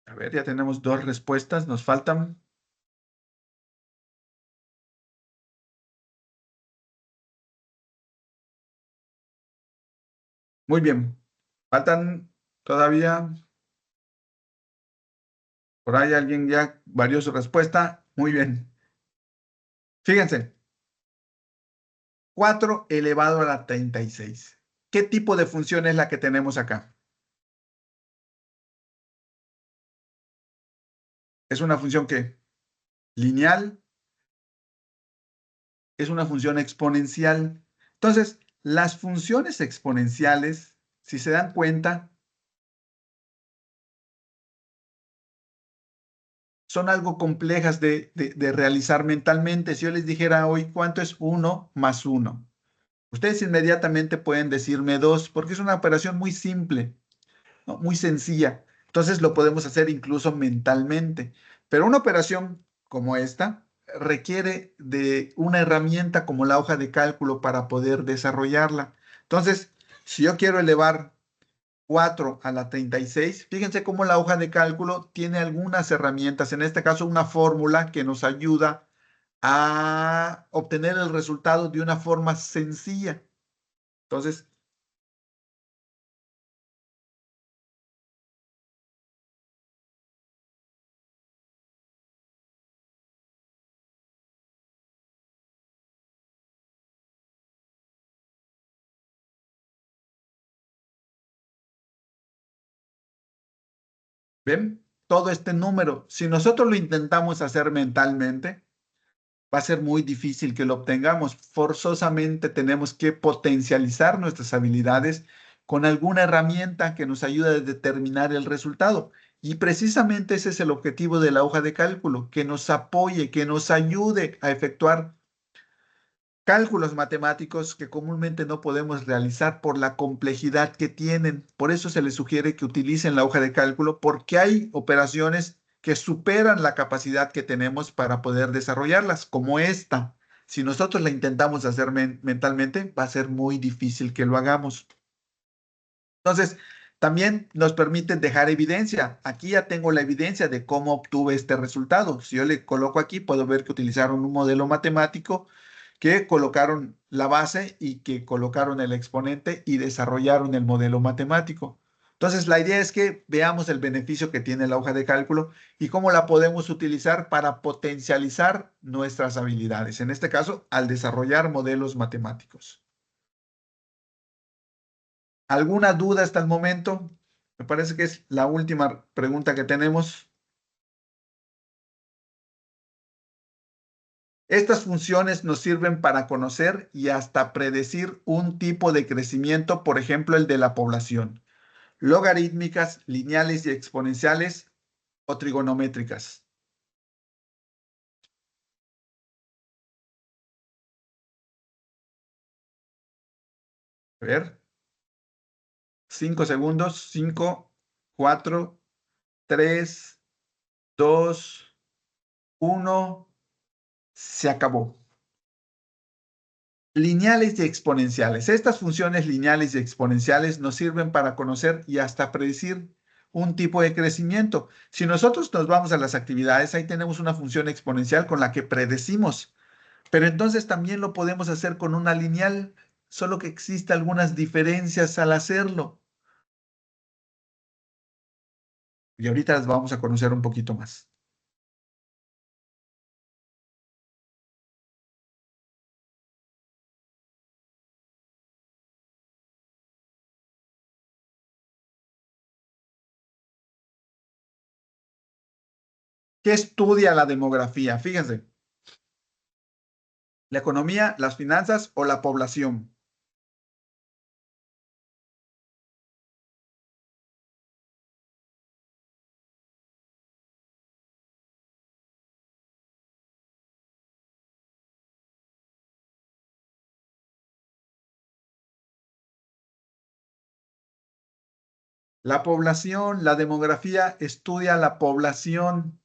A ver, ya tenemos dos respuestas, nos faltan. Muy bien, faltan todavía, por ahí alguien ya varió su respuesta. Muy bien. Fíjense, 4 elevado a la 36. ¿Qué tipo de función es la que tenemos acá? Es una función que lineal, es una función exponencial. Entonces, las funciones exponenciales, si se dan cuenta, son algo complejas de realizar mentalmente. Si yo les dijera hoy cuánto es 1 más 1, ustedes inmediatamente pueden decirme 2, porque es una operación muy simple, ¿no? Muy sencilla. Entonces lo podemos hacer incluso mentalmente. Pero una operación como esta requiere de una herramienta como la hoja de cálculo para poder desarrollarla. Entonces, si yo quiero elevar 4 a la 36, fíjense cómo la hoja de cálculo tiene algunas herramientas, en este caso una fórmula que nos ayuda a obtener el resultado de una forma sencilla. Entonces, ¿ven? Todo este número, si nosotros lo intentamos hacer mentalmente, va a ser muy difícil que lo obtengamos. Forzosamente tenemos que potencializar nuestras habilidades con alguna herramienta que nos ayude a determinar el resultado. Y precisamente ese es el objetivo de la hoja de cálculo, que nos apoye, que nos ayude a efectuar cálculos matemáticos que comúnmente no podemos realizar por la complejidad que tienen. Por eso se les sugiere que utilicen la hoja de cálculo, porque hay operaciones que superan la capacidad que tenemos para poder desarrollarlas, como esta. Si nosotros la intentamos hacer mentalmente, va a ser muy difícil que lo hagamos. Entonces, también nos permite dejar evidencia. Aquí ya tengo la evidencia de cómo obtuve este resultado. Si yo le coloco aquí, puedo ver que utilizaron un modelo matemático, que colocaron la base y que colocaron el exponente y desarrollaron el modelo matemático. Entonces, la idea es que veamos el beneficio que tiene la hoja de cálculo y cómo la podemos utilizar para potencializar nuestras habilidades, en este caso, al desarrollar modelos matemáticos. ¿Alguna duda hasta el momento? Me parece que es la última pregunta que tenemos. Estas funciones nos sirven para conocer y hasta predecir un tipo de crecimiento, por ejemplo, el de la población. Logarítmicas, lineales y exponenciales o trigonométricas. A ver, 5 segundos. 5, 4, 3, 2, 1. Se acabó. Lineales y exponenciales. Estas funciones lineales y exponenciales nos sirven para conocer y hasta predecir un tipo de crecimiento. Si nosotros nos vamos a las actividades, ahí tenemos una función exponencial con la que predecimos, pero entonces también lo podemos hacer con una lineal, solo que existen algunas diferencias al hacerlo. Y ahorita las vamos a conocer un poquito más. ¿Qué estudia la demografía? Fíjense, la economía, las finanzas o la población. La población, la demografía estudia la población.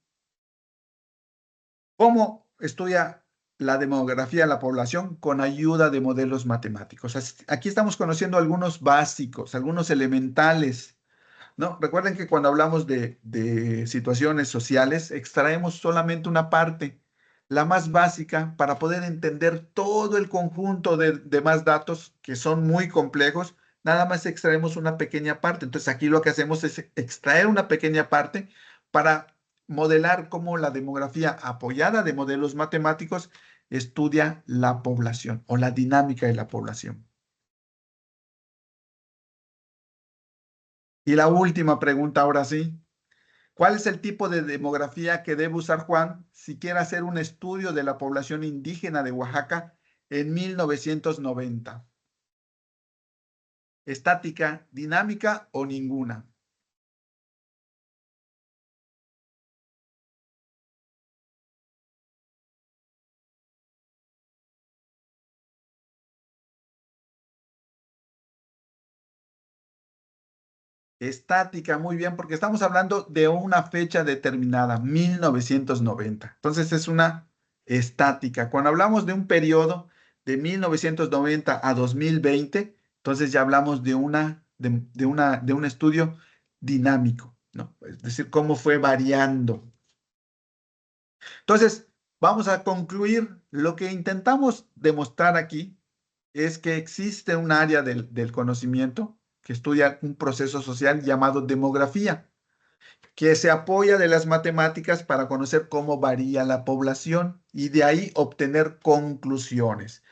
¿Cómo estudia la demografía de la población? Con ayuda de modelos matemáticos. Aquí estamos conociendo algunos básicos, algunos elementales, ¿no? Recuerden que cuando hablamos de situaciones sociales, extraemos solamente una parte, la más básica, para poder entender todo el conjunto de más datos que son muy complejos. Nada más extraemos una pequeña parte. Entonces aquí lo que hacemos es extraer una pequeña parte para modelar cómo la demografía apoyada de modelos matemáticos estudia la población o la dinámica de la población. Y la última pregunta, ahora sí. ¿Cuál es el tipo de demografía que debe usar Juan si quiere hacer un estudio de la población indígena de Oaxaca en 1990? ¿Estática, dinámica o ninguna? Estática, muy bien, porque estamos hablando de una fecha determinada, 1990. Entonces es una estática. Cuando hablamos de un periodo de 1990 a 2020, entonces ya hablamos de un estudio dinámico, ¿no? Es decir, cómo fue variando. Entonces, vamos a concluir. Lo que intentamos demostrar aquí es que existe un área del conocimiento que estudia un proceso social llamado demografía, que se apoya de las matemáticas para conocer cómo varía la población y de ahí obtener conclusiones.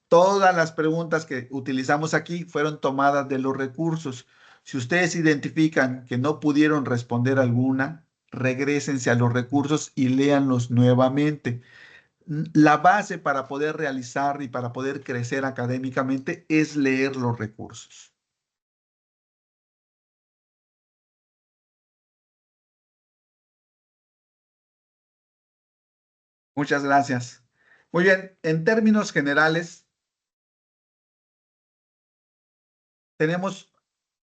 Todas las preguntas que utilizamos aquí fueron tomadas de los recursos. Si ustedes identifican que no pudieron responder alguna, regrésense a los recursos y léanlos nuevamente. La base para poder realizar y para poder crecer académicamente es leer los recursos. Muchas gracias. Muy bien, en términos generales, tenemos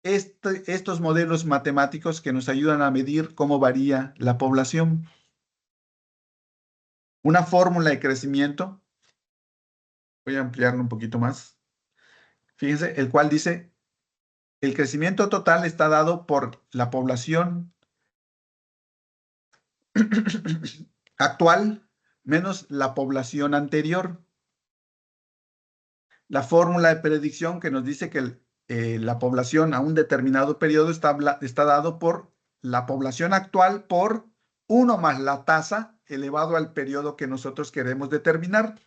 estos modelos matemáticos que nos ayudan a medir cómo varía la población. Una fórmula de crecimiento, voy a ampliarlo un poquito más. Fíjense, el cual dice, el crecimiento total está dado por la población actual menos la población anterior. La fórmula de predicción que nos dice que la población a un determinado periodo está dado por la población actual por uno más la tasa elevado al periodo que nosotros queremos determinar.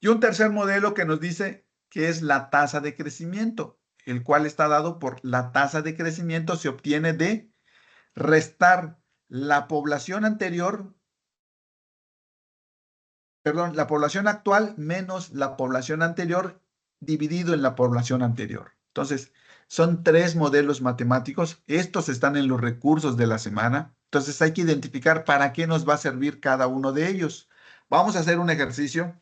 Y un tercer modelo que nos dice que es la tasa de crecimiento, el cual está dado por la tasa de crecimiento se obtiene de restar la población anterior, perdón, la población actual menos la población anterior dividido en la población anterior. Entonces, son tres modelos matemáticos. Estos están en los recursos de la semana. Entonces, hay que identificar para qué nos va a servir cada uno de ellos. Vamos a hacer un ejercicio.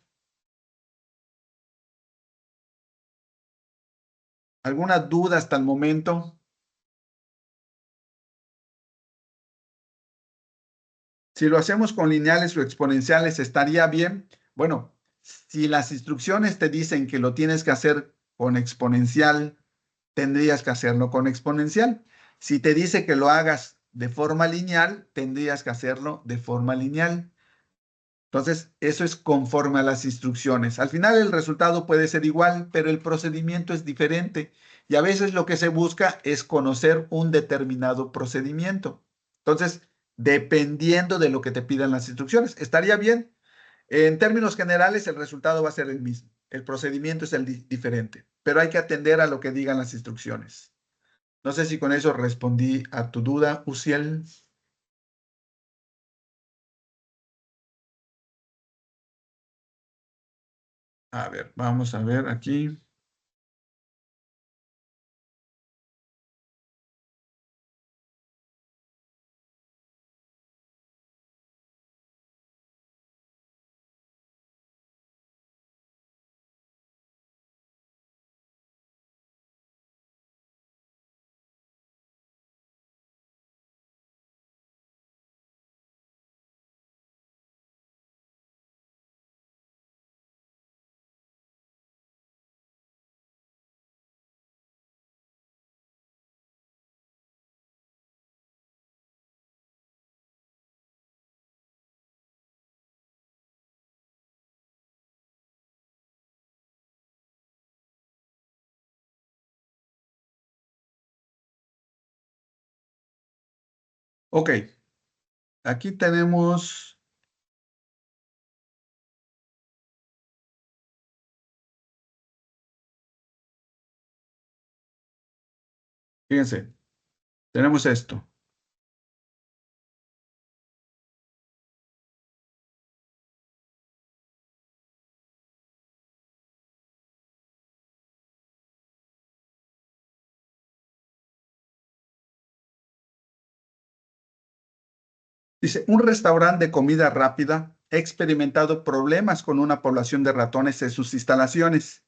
¿Alguna duda hasta el momento? Si lo hacemos con lineales o exponenciales, ¿estaría bien? Bueno, si las instrucciones te dicen que lo tienes que hacer con exponencial, tendrías que hacerlo con exponencial. Si te dice que lo hagas de forma lineal, tendrías que hacerlo de forma lineal. Entonces, eso es conforme a las instrucciones. Al final el resultado puede ser igual, pero el procedimiento es diferente. Y a veces lo que se busca es conocer un determinado procedimiento. Entonces, dependiendo de lo que te pidan las instrucciones, estaría bien. En términos generales, el resultado va a ser el mismo. El procedimiento es el diferente, pero hay que atender a lo que digan las instrucciones. No sé si con eso respondí a tu duda, Uciel. A ver, vamos a ver aquí. Ok, aquí tenemos, fíjense, tenemos esto. Dice, un restaurante de comida rápida ha experimentado problemas con una población de ratones en sus instalaciones.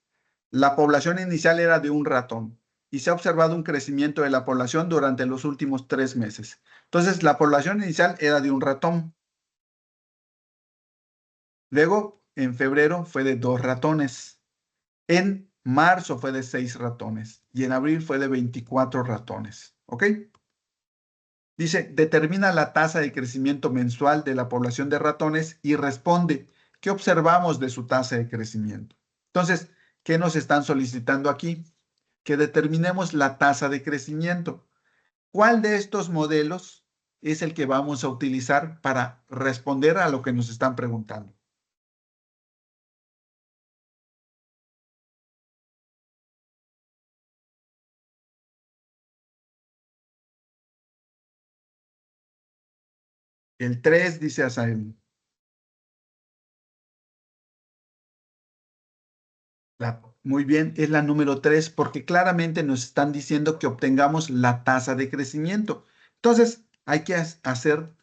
La población inicial era de un ratón y se ha observado un crecimiento de la población durante los últimos 3 meses. Entonces, la población inicial era de un ratón. Luego, en febrero fue de 2 ratones. En marzo fue de 6 ratones y en abril fue de 24 ratones. ¿Ok? Dice, determina la tasa de crecimiento mensual de la población de ratones y responde, ¿qué observamos de su tasa de crecimiento? Entonces, ¿qué nos están solicitando aquí? Que determinemos la tasa de crecimiento. ¿Cuál de estos modelos es el que vamos a utilizar para responder a lo que nos están preguntando? El 3 dice Asael. Muy bien, es la número 3 porque claramente nos están diciendo que obtengamos la tasa de crecimiento. Entonces, hay que hacer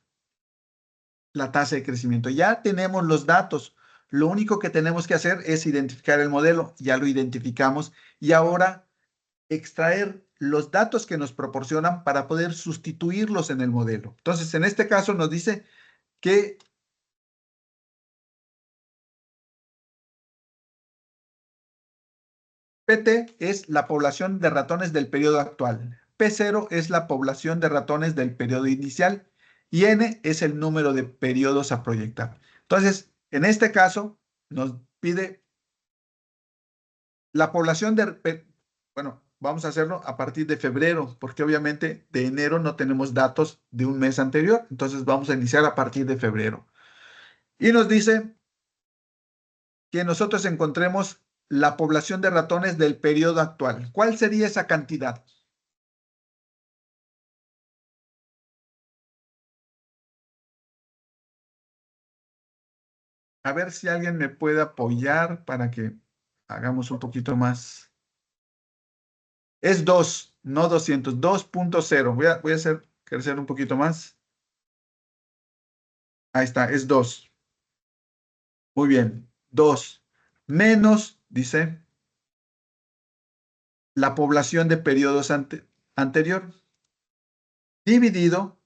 la tasa de crecimiento. Ya tenemos los datos. Lo único que tenemos que hacer es identificar el modelo. Ya lo identificamos y ahora extraer los datos que nos proporcionan para poder sustituirlos en el modelo. Entonces, en este caso nos dice que PT es la población de ratones del periodo actual. P0 es la población de ratones del periodo inicial y N es el número de periodos a proyectar. Entonces, en este caso, nos pide la población bueno, vamos a hacerlo a partir de febrero, porque obviamente de enero no tenemos datos de un mes anterior. Entonces, vamos a iniciar a partir de febrero. Y nos dice que nosotros encontremos la población de ratones del periodo actual. ¿Cuál sería esa cantidad? A ver si alguien me puede apoyar para que hagamos un poquito más. Es 2, no 200, 2.0. Voy a hacer crecer un poquito más. Ahí está, es 2. Muy bien. 2 menos, dice, la población de periodos anterior, dividido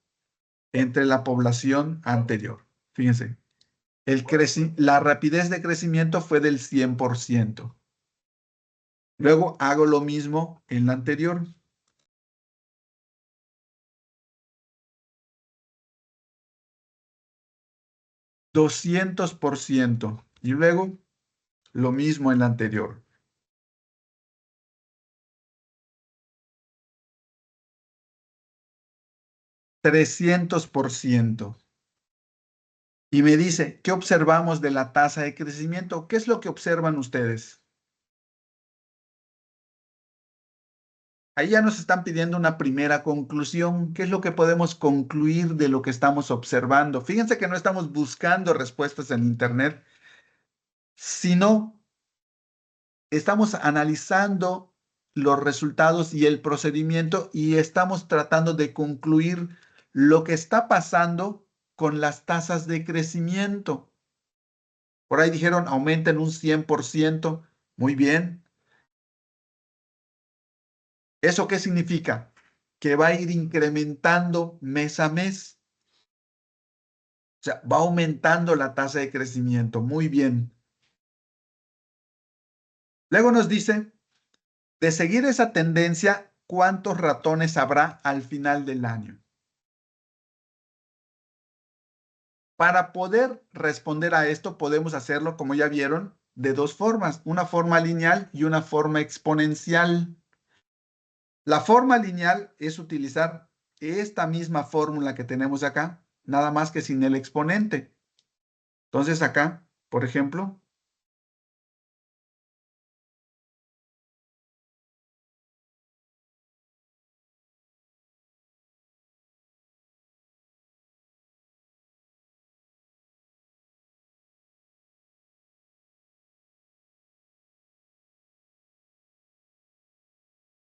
entre la población anterior. Fíjense, la rapidez de crecimiento fue del 100%. Luego hago lo mismo en la anterior. 200%. Y luego lo mismo en la anterior. 300%. Y me dice, ¿qué observamos de la tasa de crecimiento? ¿Qué es lo que observan ustedes? Ahí ya nos están pidiendo una primera conclusión. ¿Qué es lo que podemos concluir de lo que estamos observando? Fíjense que no estamos buscando respuestas en Internet, sino estamos analizando los resultados y el procedimiento y estamos tratando de concluir lo que está pasando con las tasas de crecimiento. Por ahí dijeron aumenten un 100%. Muy bien. ¿Eso qué significa? Que va a ir incrementando mes a mes. O sea, va aumentando la tasa de crecimiento. Muy bien. Luego nos dice, de seguir esa tendencia, ¿cuántos ratones habrá al final del año? Para poder responder a esto, podemos hacerlo, como ya vieron, de dos formas, una forma lineal y una forma exponencial. La forma lineal es utilizar esta misma fórmula que tenemos acá, nada más que sin el exponente. Entonces acá, por ejemplo,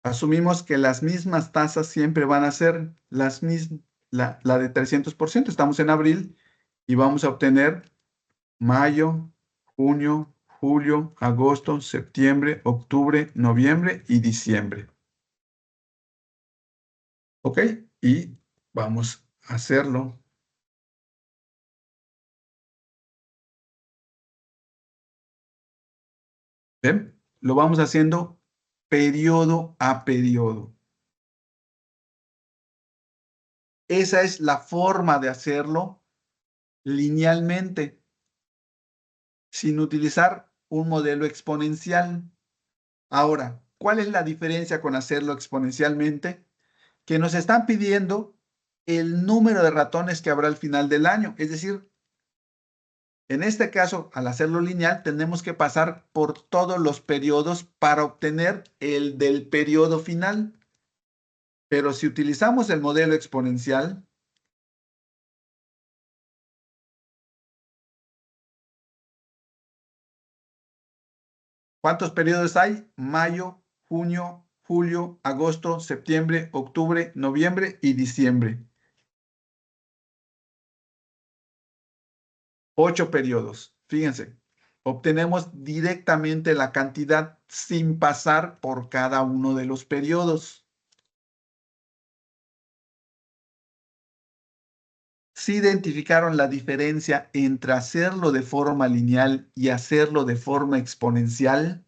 asumimos que las mismas tasas siempre van a ser las mismas, la de 300%. Estamos en abril y vamos a obtener mayo, junio, julio, agosto, septiembre, octubre, noviembre y diciembre. ¿Ok? Y vamos a hacerlo. ¿Ven? Lo vamos haciendo periodo a periodo. Esa es la forma de hacerlo linealmente, sin utilizar un modelo exponencial. Ahora, ¿cuál es la diferencia con hacerlo exponencialmente? Que nos están pidiendo el número de ratones que habrá al final del año. Es decir, en este caso, al hacerlo lineal, tenemos que pasar por todos los periodos para obtener el del periodo final. Pero si utilizamos el modelo exponencial, ¿cuántos periodos hay? Mayo, junio, julio, agosto, septiembre, octubre, noviembre y diciembre. 8 periodos. Fíjense, obtenemos directamente la cantidad sin pasar por cada uno de los periodos. ¿Sí identificaron la diferencia entre hacerlo de forma lineal y hacerlo de forma exponencial?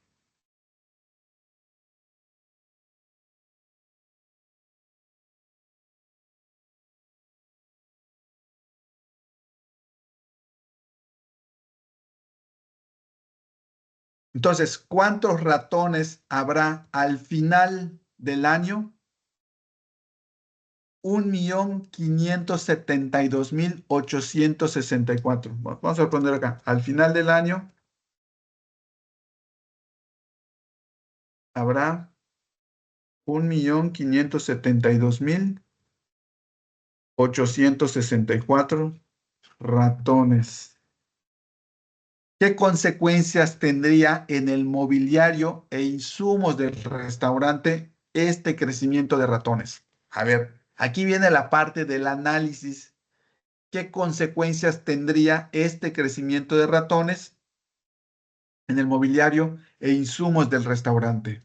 Entonces, ¿cuántos ratones habrá al final del año? 1.572.864. Vamos a poner acá. Al final del año habrá 1.572.864 ratones. ¿Qué consecuencias tendría en el mobiliario e insumos del restaurante este crecimiento de ratones? A ver, aquí viene la parte del análisis. ¿Qué consecuencias tendría este crecimiento de ratones en el mobiliario e insumos del restaurante?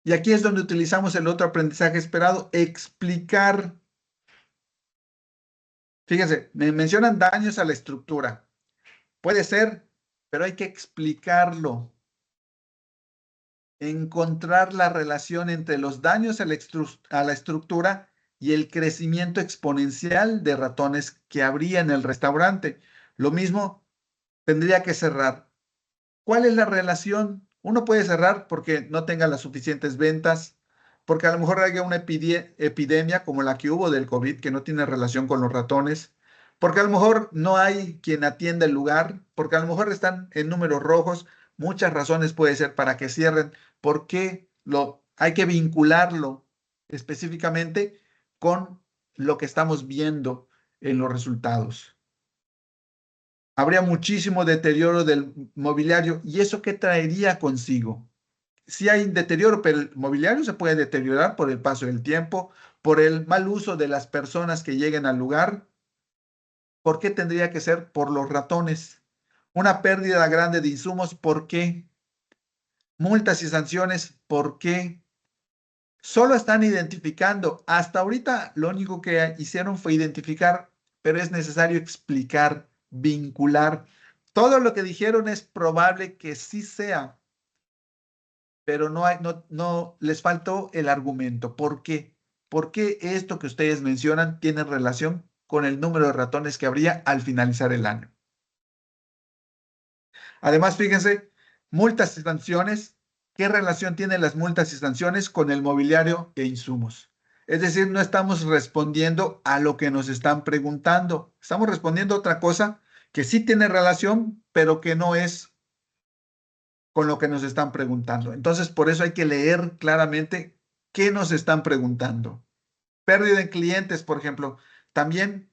Y aquí es donde utilizamos el otro aprendizaje esperado, explicar. Fíjense, me mencionan daños a la estructura. Puede ser, pero hay que explicarlo. Encontrar la relación entre los daños a la estructura y el crecimiento exponencial de ratones que habría en el restaurante. Lo mismo tendría que cerrar. ¿Cuál es la relación? Uno puede cerrar porque no tenga las suficientes ventas, porque a lo mejor haya una epidemia como la que hubo del COVID que no tiene relación con los ratones, porque a lo mejor no hay quien atienda el lugar, porque a lo mejor están en números rojos. Muchas razones puede ser para que cierren. ¿Por qué hay que vincularlo específicamente con lo que estamos viendo en los resultados? Habría muchísimo deterioro del mobiliario. ¿Y eso qué traería consigo? Si hay deterioro, pero el mobiliario se puede deteriorar por el paso del tiempo, por el mal uso de las personas que lleguen al lugar. ¿Por qué tendría que ser por los ratones? Una pérdida grande de insumos, ¿por qué? Multas y sanciones, ¿por qué? Solo están identificando. Hasta ahorita lo único que hicieron fue identificar, pero es necesario explicar, vincular. Todo lo que dijeron es probable que sí sea, pero no les faltó el argumento. ¿Por qué? ¿Por qué esto que ustedes mencionan tiene relación con el número de ratones que habría al finalizar el año? Además, fíjense, multas y sanciones, ¿qué relación tienen las multas y sanciones con el mobiliario e insumos? Es decir, no estamos respondiendo a lo que nos están preguntando. Estamos respondiendo a otra cosa que sí tiene relación, pero que no es con lo que nos están preguntando. Entonces, por eso hay que leer claramente qué nos están preguntando. Pérdida de clientes, por ejemplo, también,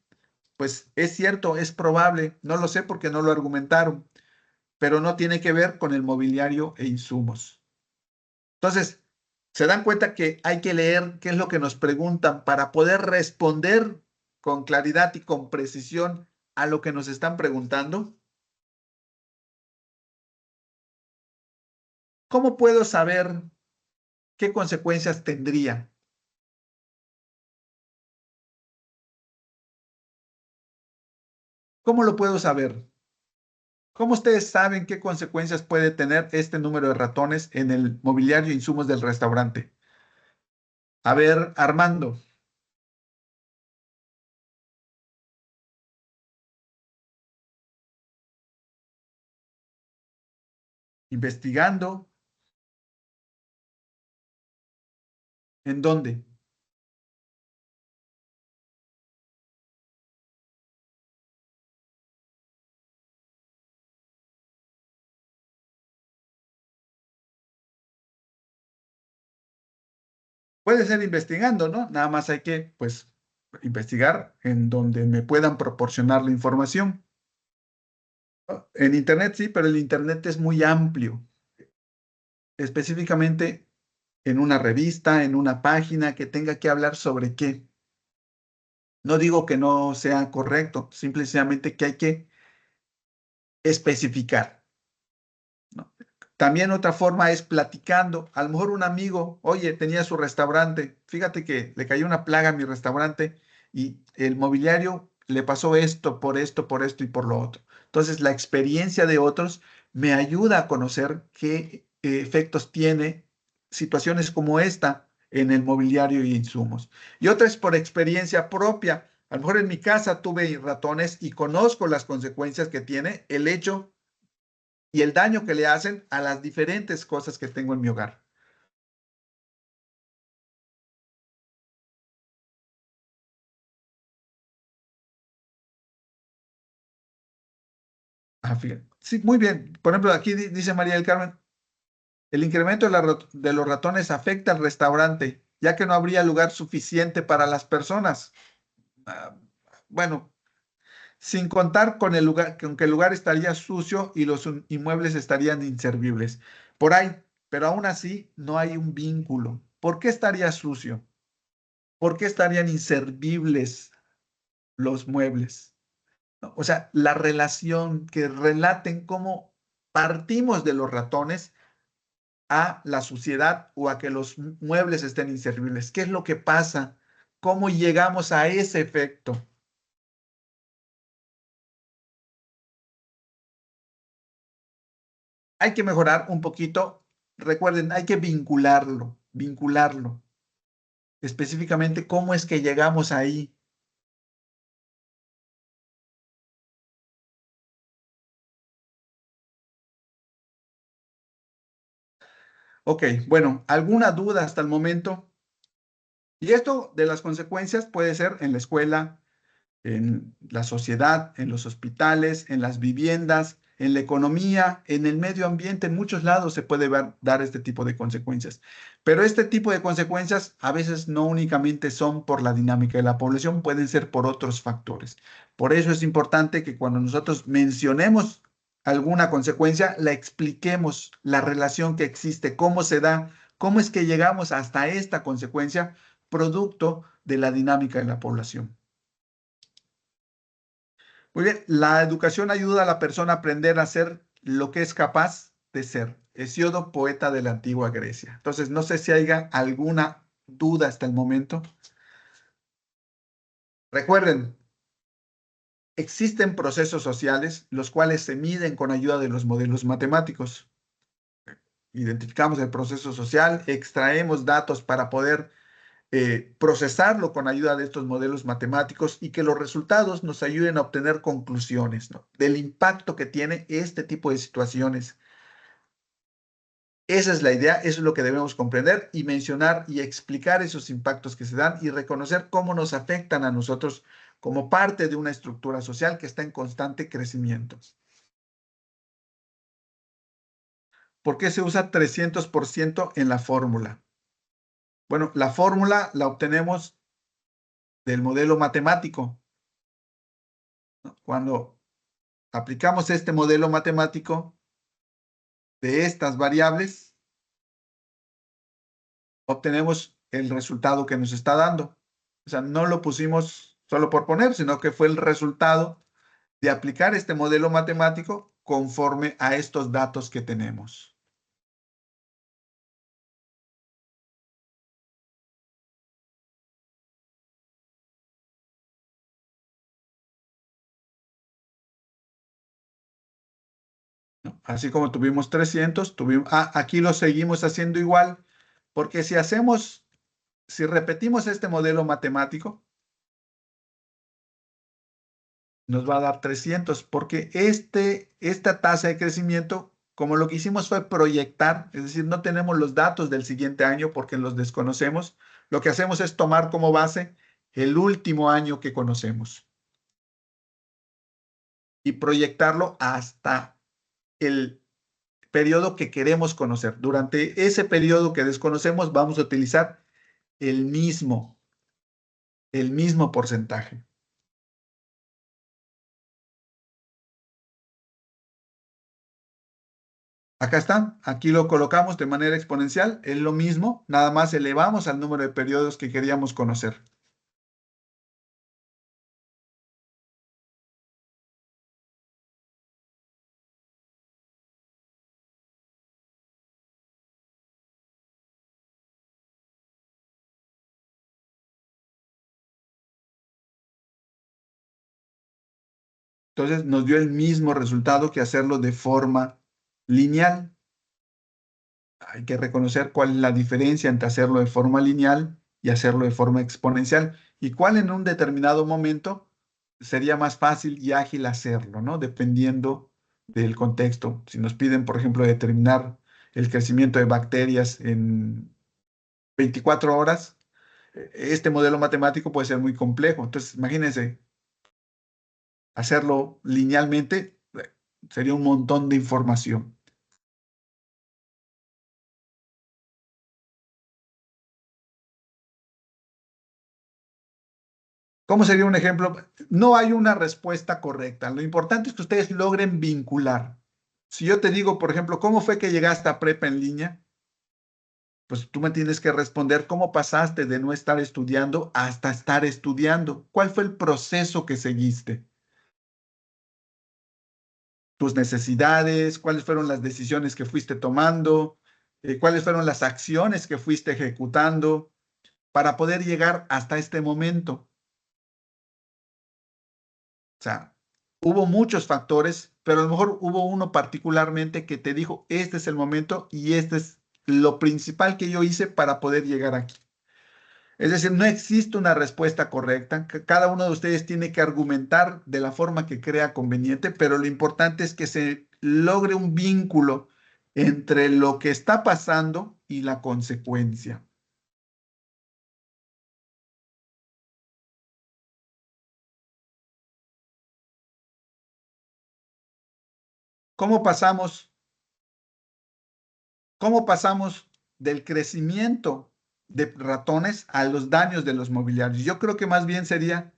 pues es cierto, es probable, no lo sé porque no lo argumentaron, pero no tiene que ver con el mobiliario e insumos. Entonces, se dan cuenta que hay que leer qué es lo que nos preguntan para poder responder con claridad y con precisión a lo que nos están preguntando. ¿Cómo puedo saber qué consecuencias tendría? ¿Cómo lo puedo saber? ¿Cómo ustedes saben qué consecuencias puede tener este número de ratones en el mobiliario e insumos del restaurante? A ver, Armando, investigando, ¿en dónde? Puede ser investigando, ¿no? Nada más hay que, pues, investigar en donde me puedan proporcionar la información. En Internet sí, pero el Internet es muy amplio, específicamente en una revista, en una página que tenga que hablar sobre qué. No digo que no sea correcto, simplemente que hay que especificar, ¿no? También otra forma es platicando. A lo mejor un amigo, oye, tenía su restaurante, fíjate que le cayó una plaga a mi restaurante y el mobiliario le pasó esto, por esto y por lo otro. Entonces, la experiencia de otros me ayuda a conocer qué efectos tiene situaciones como esta en el mobiliario y insumos. Y otra es por experiencia propia. A lo mejor en mi casa tuve ratones y conozco las consecuencias que tiene el hecho y el daño que le hacen a las diferentes cosas que tengo en mi hogar. Ah, fíjate. Sí, muy bien. Por ejemplo, aquí dice María del Carmen, el incremento de, de los ratones afecta al restaurante, ya que no habría lugar suficiente para las personas. Ah, bueno, sin contar con el lugar, con que el lugar estaría sucio y los inmuebles estarían inservibles. Por ahí, pero aún así no hay un vínculo. ¿Por qué estaría sucio? ¿Por qué estarían inservibles los muebles? ¿No? O sea, la relación que relaten cómo partimos de los ratones a la suciedad o a que los muebles estén inservibles. ¿Qué es lo que pasa? ¿Cómo llegamos a ese efecto? Hay que mejorar un poquito. Recuerden, hay que vincularlo, vincularlo. Específicamente, ¿cómo es que llegamos ahí? Ok, bueno, ¿alguna duda hasta el momento? Y esto de las consecuencias puede ser en la escuela, en la sociedad, en los hospitales, en las viviendas, en la economía, en el medio ambiente, en muchos lados se puede dar este tipo de consecuencias. Pero este tipo de consecuencias a veces no únicamente son por la dinámica de la población, pueden ser por otros factores. Por eso es importante que cuando nosotros mencionemos alguna consecuencia, la expliquemos, la relación que existe, cómo se da, cómo es que llegamos hasta esta consecuencia producto de la dinámica de la población. Muy bien, la educación ayuda a la persona a aprender a ser lo que es capaz de ser. Hesíodo, poeta de la antigua Grecia. Entonces, no sé si haya alguna duda hasta el momento. Recuerden, existen procesos sociales los cuales se miden con ayuda de los modelos matemáticos. Identificamos el proceso social, extraemos datos para poder procesarlo con ayuda de estos modelos matemáticos y que los resultados nos ayuden a obtener conclusiones, ¿no? Del impacto que tiene este tipo de situaciones. Esa es la idea, eso es lo que debemos comprender y mencionar y explicar esos impactos que se dan y reconocer cómo nos afectan a nosotros como parte de una estructura social que está en constante crecimiento. ¿Por qué se usa 300% en la fórmula? Bueno, la fórmula la obtenemos del modelo matemático, ¿no? Cuando aplicamos este modelo matemático, de estas variables, obtenemos el resultado que nos está dando. O sea, no lo pusimos solo por poner, sino que fue el resultado de aplicar este modelo matemático conforme a estos datos que tenemos. ¿No? Así como tuvimos 300, aquí lo seguimos haciendo igual, porque si repetimos este modelo matemático, nos va a dar 300, porque esta tasa de crecimiento, como lo que hicimos fue proyectar, es decir, no tenemos los datos del siguiente año porque los desconocemos, lo que hacemos es tomar como base el último año que conocemos y proyectarlo hasta el periodo que queremos conocer. Durante ese periodo que desconocemos, vamos a utilizar el mismo, el mismo porcentaje. Acá está, aquí lo colocamos de manera exponencial, es lo mismo, nada más elevamos al número de periodos que queríamos conocer. Entonces nos dio el mismo resultado que hacerlo de forma lineal. Hay que reconocer cuál es la diferencia entre hacerlo de forma lineal y hacerlo de forma exponencial y cuál en un determinado momento sería más fácil y ágil hacerlo, ¿no? Dependiendo del contexto. Si nos piden, por ejemplo, determinar el crecimiento de bacterias en 24 horas, este modelo matemático puede ser muy complejo. Entonces, imagínense, hacerlo linealmente sería un montón de información. ¿Cómo sería un ejemplo? No hay una respuesta correcta. Lo importante es que ustedes logren vincular. Si yo te digo, por ejemplo, ¿cómo fue que llegaste a prepa en línea? Pues tú me tienes que responder cómo pasaste de no estar estudiando hasta estar estudiando. ¿Cuál fue el proceso que seguiste? Tus necesidades, cuáles fueron las decisiones que fuiste tomando, cuáles fueron las acciones que fuiste ejecutando para poder llegar hasta este momento. O sea, hubo muchos factores, pero a lo mejor hubo uno particularmente que te dijo, este es el momento y este es lo principal que yo hice para poder llegar aquí. Es decir, no existe una respuesta correcta. Cada uno de ustedes tiene que argumentar de la forma que crea conveniente, pero lo importante es que se logre un vínculo entre lo que está pasando y la consecuencia. ¿Cómo pasamos ¿Cómo pasamos del crecimiento de ratones a los daños de los mobiliarios? Yo creo que más bien sería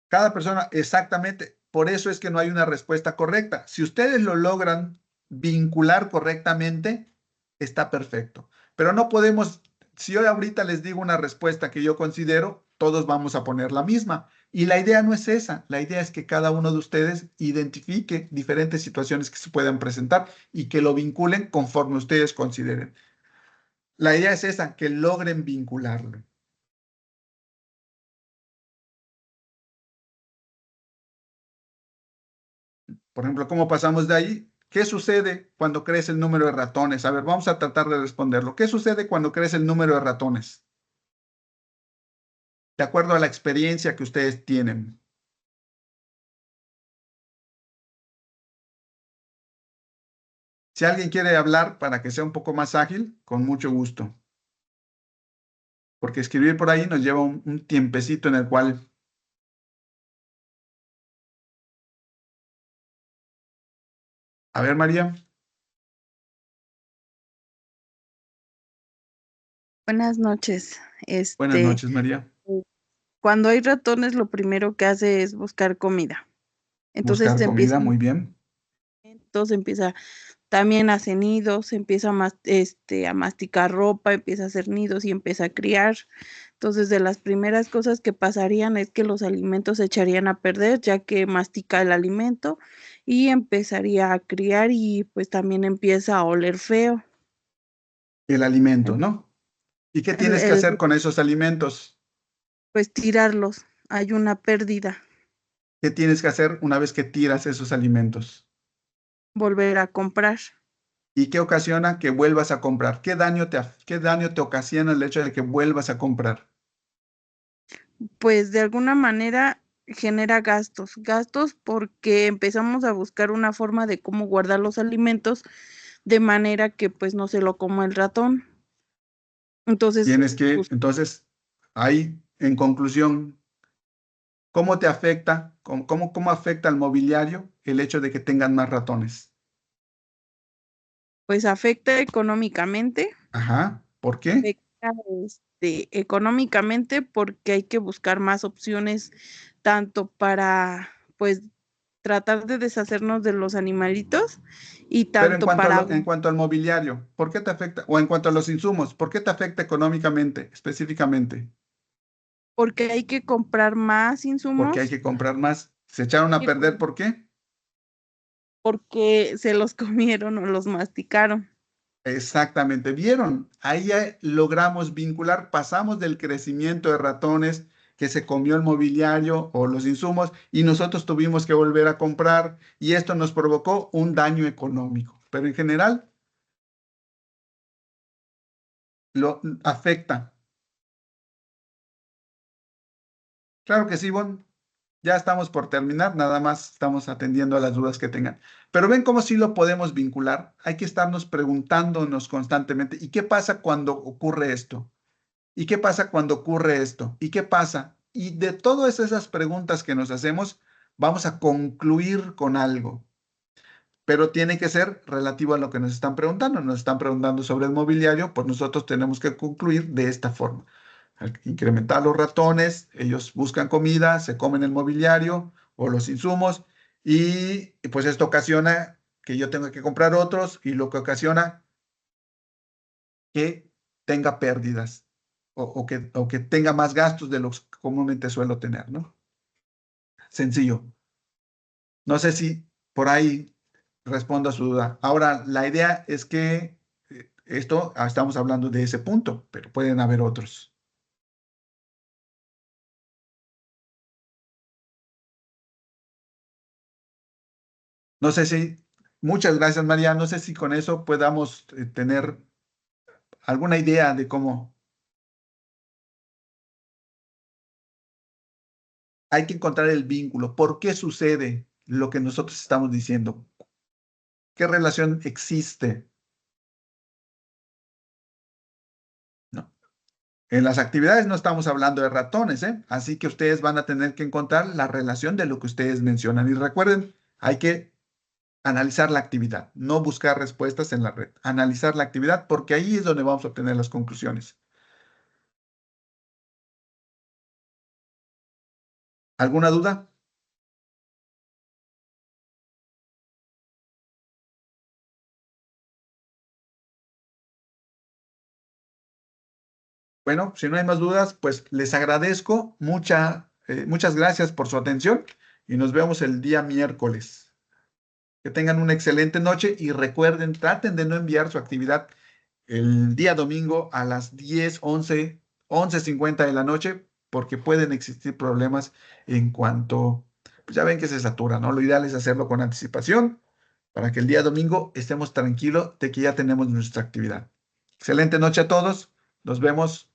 cada persona exactamente. Por eso es que no hay una respuesta correcta. Si ustedes lo logran vincular correctamente, está perfecto. Pero no podemos, si yo ahorita les digo una respuesta que yo considero, todos vamos a poner la misma. Y la idea no es esa. La idea es que cada uno de ustedes identifique diferentes situaciones que se puedan presentar y que lo vinculen conforme ustedes consideren. La idea es esa, que logren vincularlo. Por ejemplo, ¿cómo pasamos de ahí? ¿Qué sucede cuando crece el número de ratones? A ver, vamos a tratar de responderlo. ¿Qué sucede cuando crece el número de ratones? De acuerdo a la experiencia que ustedes tienen. Si alguien quiere hablar para que sea un poco más ágil, con mucho gusto. Porque escribir por ahí nos lleva un tiempecito en el cual... A ver, María. Buenas noches. Buenas noches, María. Cuando hay ratones, lo primero que hace es buscar comida. Entonces Buscar comida, muy bien. empieza también a hacer nidos, empieza a masticar ropa, empieza a hacer nidos y empieza a criar. Entonces, de las primeras cosas que pasarían es que los alimentos se echarían a perder, ya que mastica el alimento y empezaría a criar y pues también empieza a oler feo. El alimento, ¿no? ¿Y qué El, tienes que el, hacer con esos alimentos? pues tirarlos, hay una pérdida, ¿Qué tienes que hacer una vez que tiras esos alimentos? volver a comprar. ¿Y qué ocasiona que vuelvas a comprar? ¿Qué daño te ocasiona el hecho de que vuelvas a comprar? Pues de alguna manera genera gastos porque empezamos a buscar una forma de cómo guardar los alimentos de manera que pues no se lo coma el ratón. Entonces, Tienes que, pues, entonces, ahí, en conclusión, ¿cómo te afecta? ¿Cómo afecta al mobiliario el hecho de que tengan más ratones? pues afecta económicamente, Ajá, ¿por qué? afecta económicamente porque hay que buscar más opciones tanto para pues tratar de deshacernos de los animalitos y Pero en tanto cuanto para en cuanto al mobiliario, ¿por qué te afecta? O en cuanto a los insumos, ¿por qué te afecta económicamente, específicamente? porque hay que comprar más Porque hay insumos que comprar más. ¿Se echaron a y perder por qué? porque se los comieron o los masticaron. Exactamente, ¿vieron? Ahí ya logramos vincular, pasamos del crecimiento de ratones que se comió el mobiliario o los insumos y nosotros tuvimos que volver a comprar y esto nos provocó un daño económico. Pero en general lo afecta. Claro que sí, Bon. Ya estamos por terminar, nada más estamos atendiendo a las dudas que tengan. Pero ven cómo sí lo podemos vincular. Hay que estarnos preguntándonos constantemente, ¿y qué pasa cuando ocurre esto? ¿Y qué pasa cuando ocurre esto? ¿Y qué pasa? Y de todas esas preguntas que nos hacemos, vamos a concluir con algo, pero tiene que ser relativo a lo que nos están preguntando. Nos están preguntando sobre el mobiliario, pues nosotros tenemos que concluir de esta forma. Al incrementar los ratones, ellos buscan comida, se comen el mobiliario o los insumos y pues esto ocasiona que yo tenga que comprar otros y lo que ocasiona que tenga pérdidas o que tenga más gastos de los que comúnmente suelo tener, ¿no? Sencillo. No sé si por ahí respondo a su duda. Ahora, la idea es que estamos hablando de ese punto, pero pueden haber otros. No sé si, muchas gracias, María. No sé si con eso podamos tener alguna idea de cómo hay que encontrar el vínculo. ¿Por qué sucede lo que nosotros estamos diciendo? ¿Qué relación existe? ¿No? En las actividades no estamos hablando de ratones, ¿eh? Así que ustedes van a tener que encontrar la relación de lo que ustedes mencionan. Y recuerden, hay que analizar la actividad, no buscar respuestas en la red. Analizar la actividad porque ahí es donde vamos a obtener las conclusiones. ¿Alguna duda? Bueno, si no hay más dudas, pues les agradezco muchas gracias por su atención y nos vemos el día miércoles. Que tengan una excelente noche y recuerden, traten de no enviar su actividad el día domingo a las 10, 11:50 de la noche, porque pueden existir problemas en cuanto, pues ya ven que se satura, ¿no? Lo ideal es hacerlo con anticipación para que el día domingo estemos tranquilos de que ya tenemos nuestra actividad. Excelente noche a todos. Nos vemos.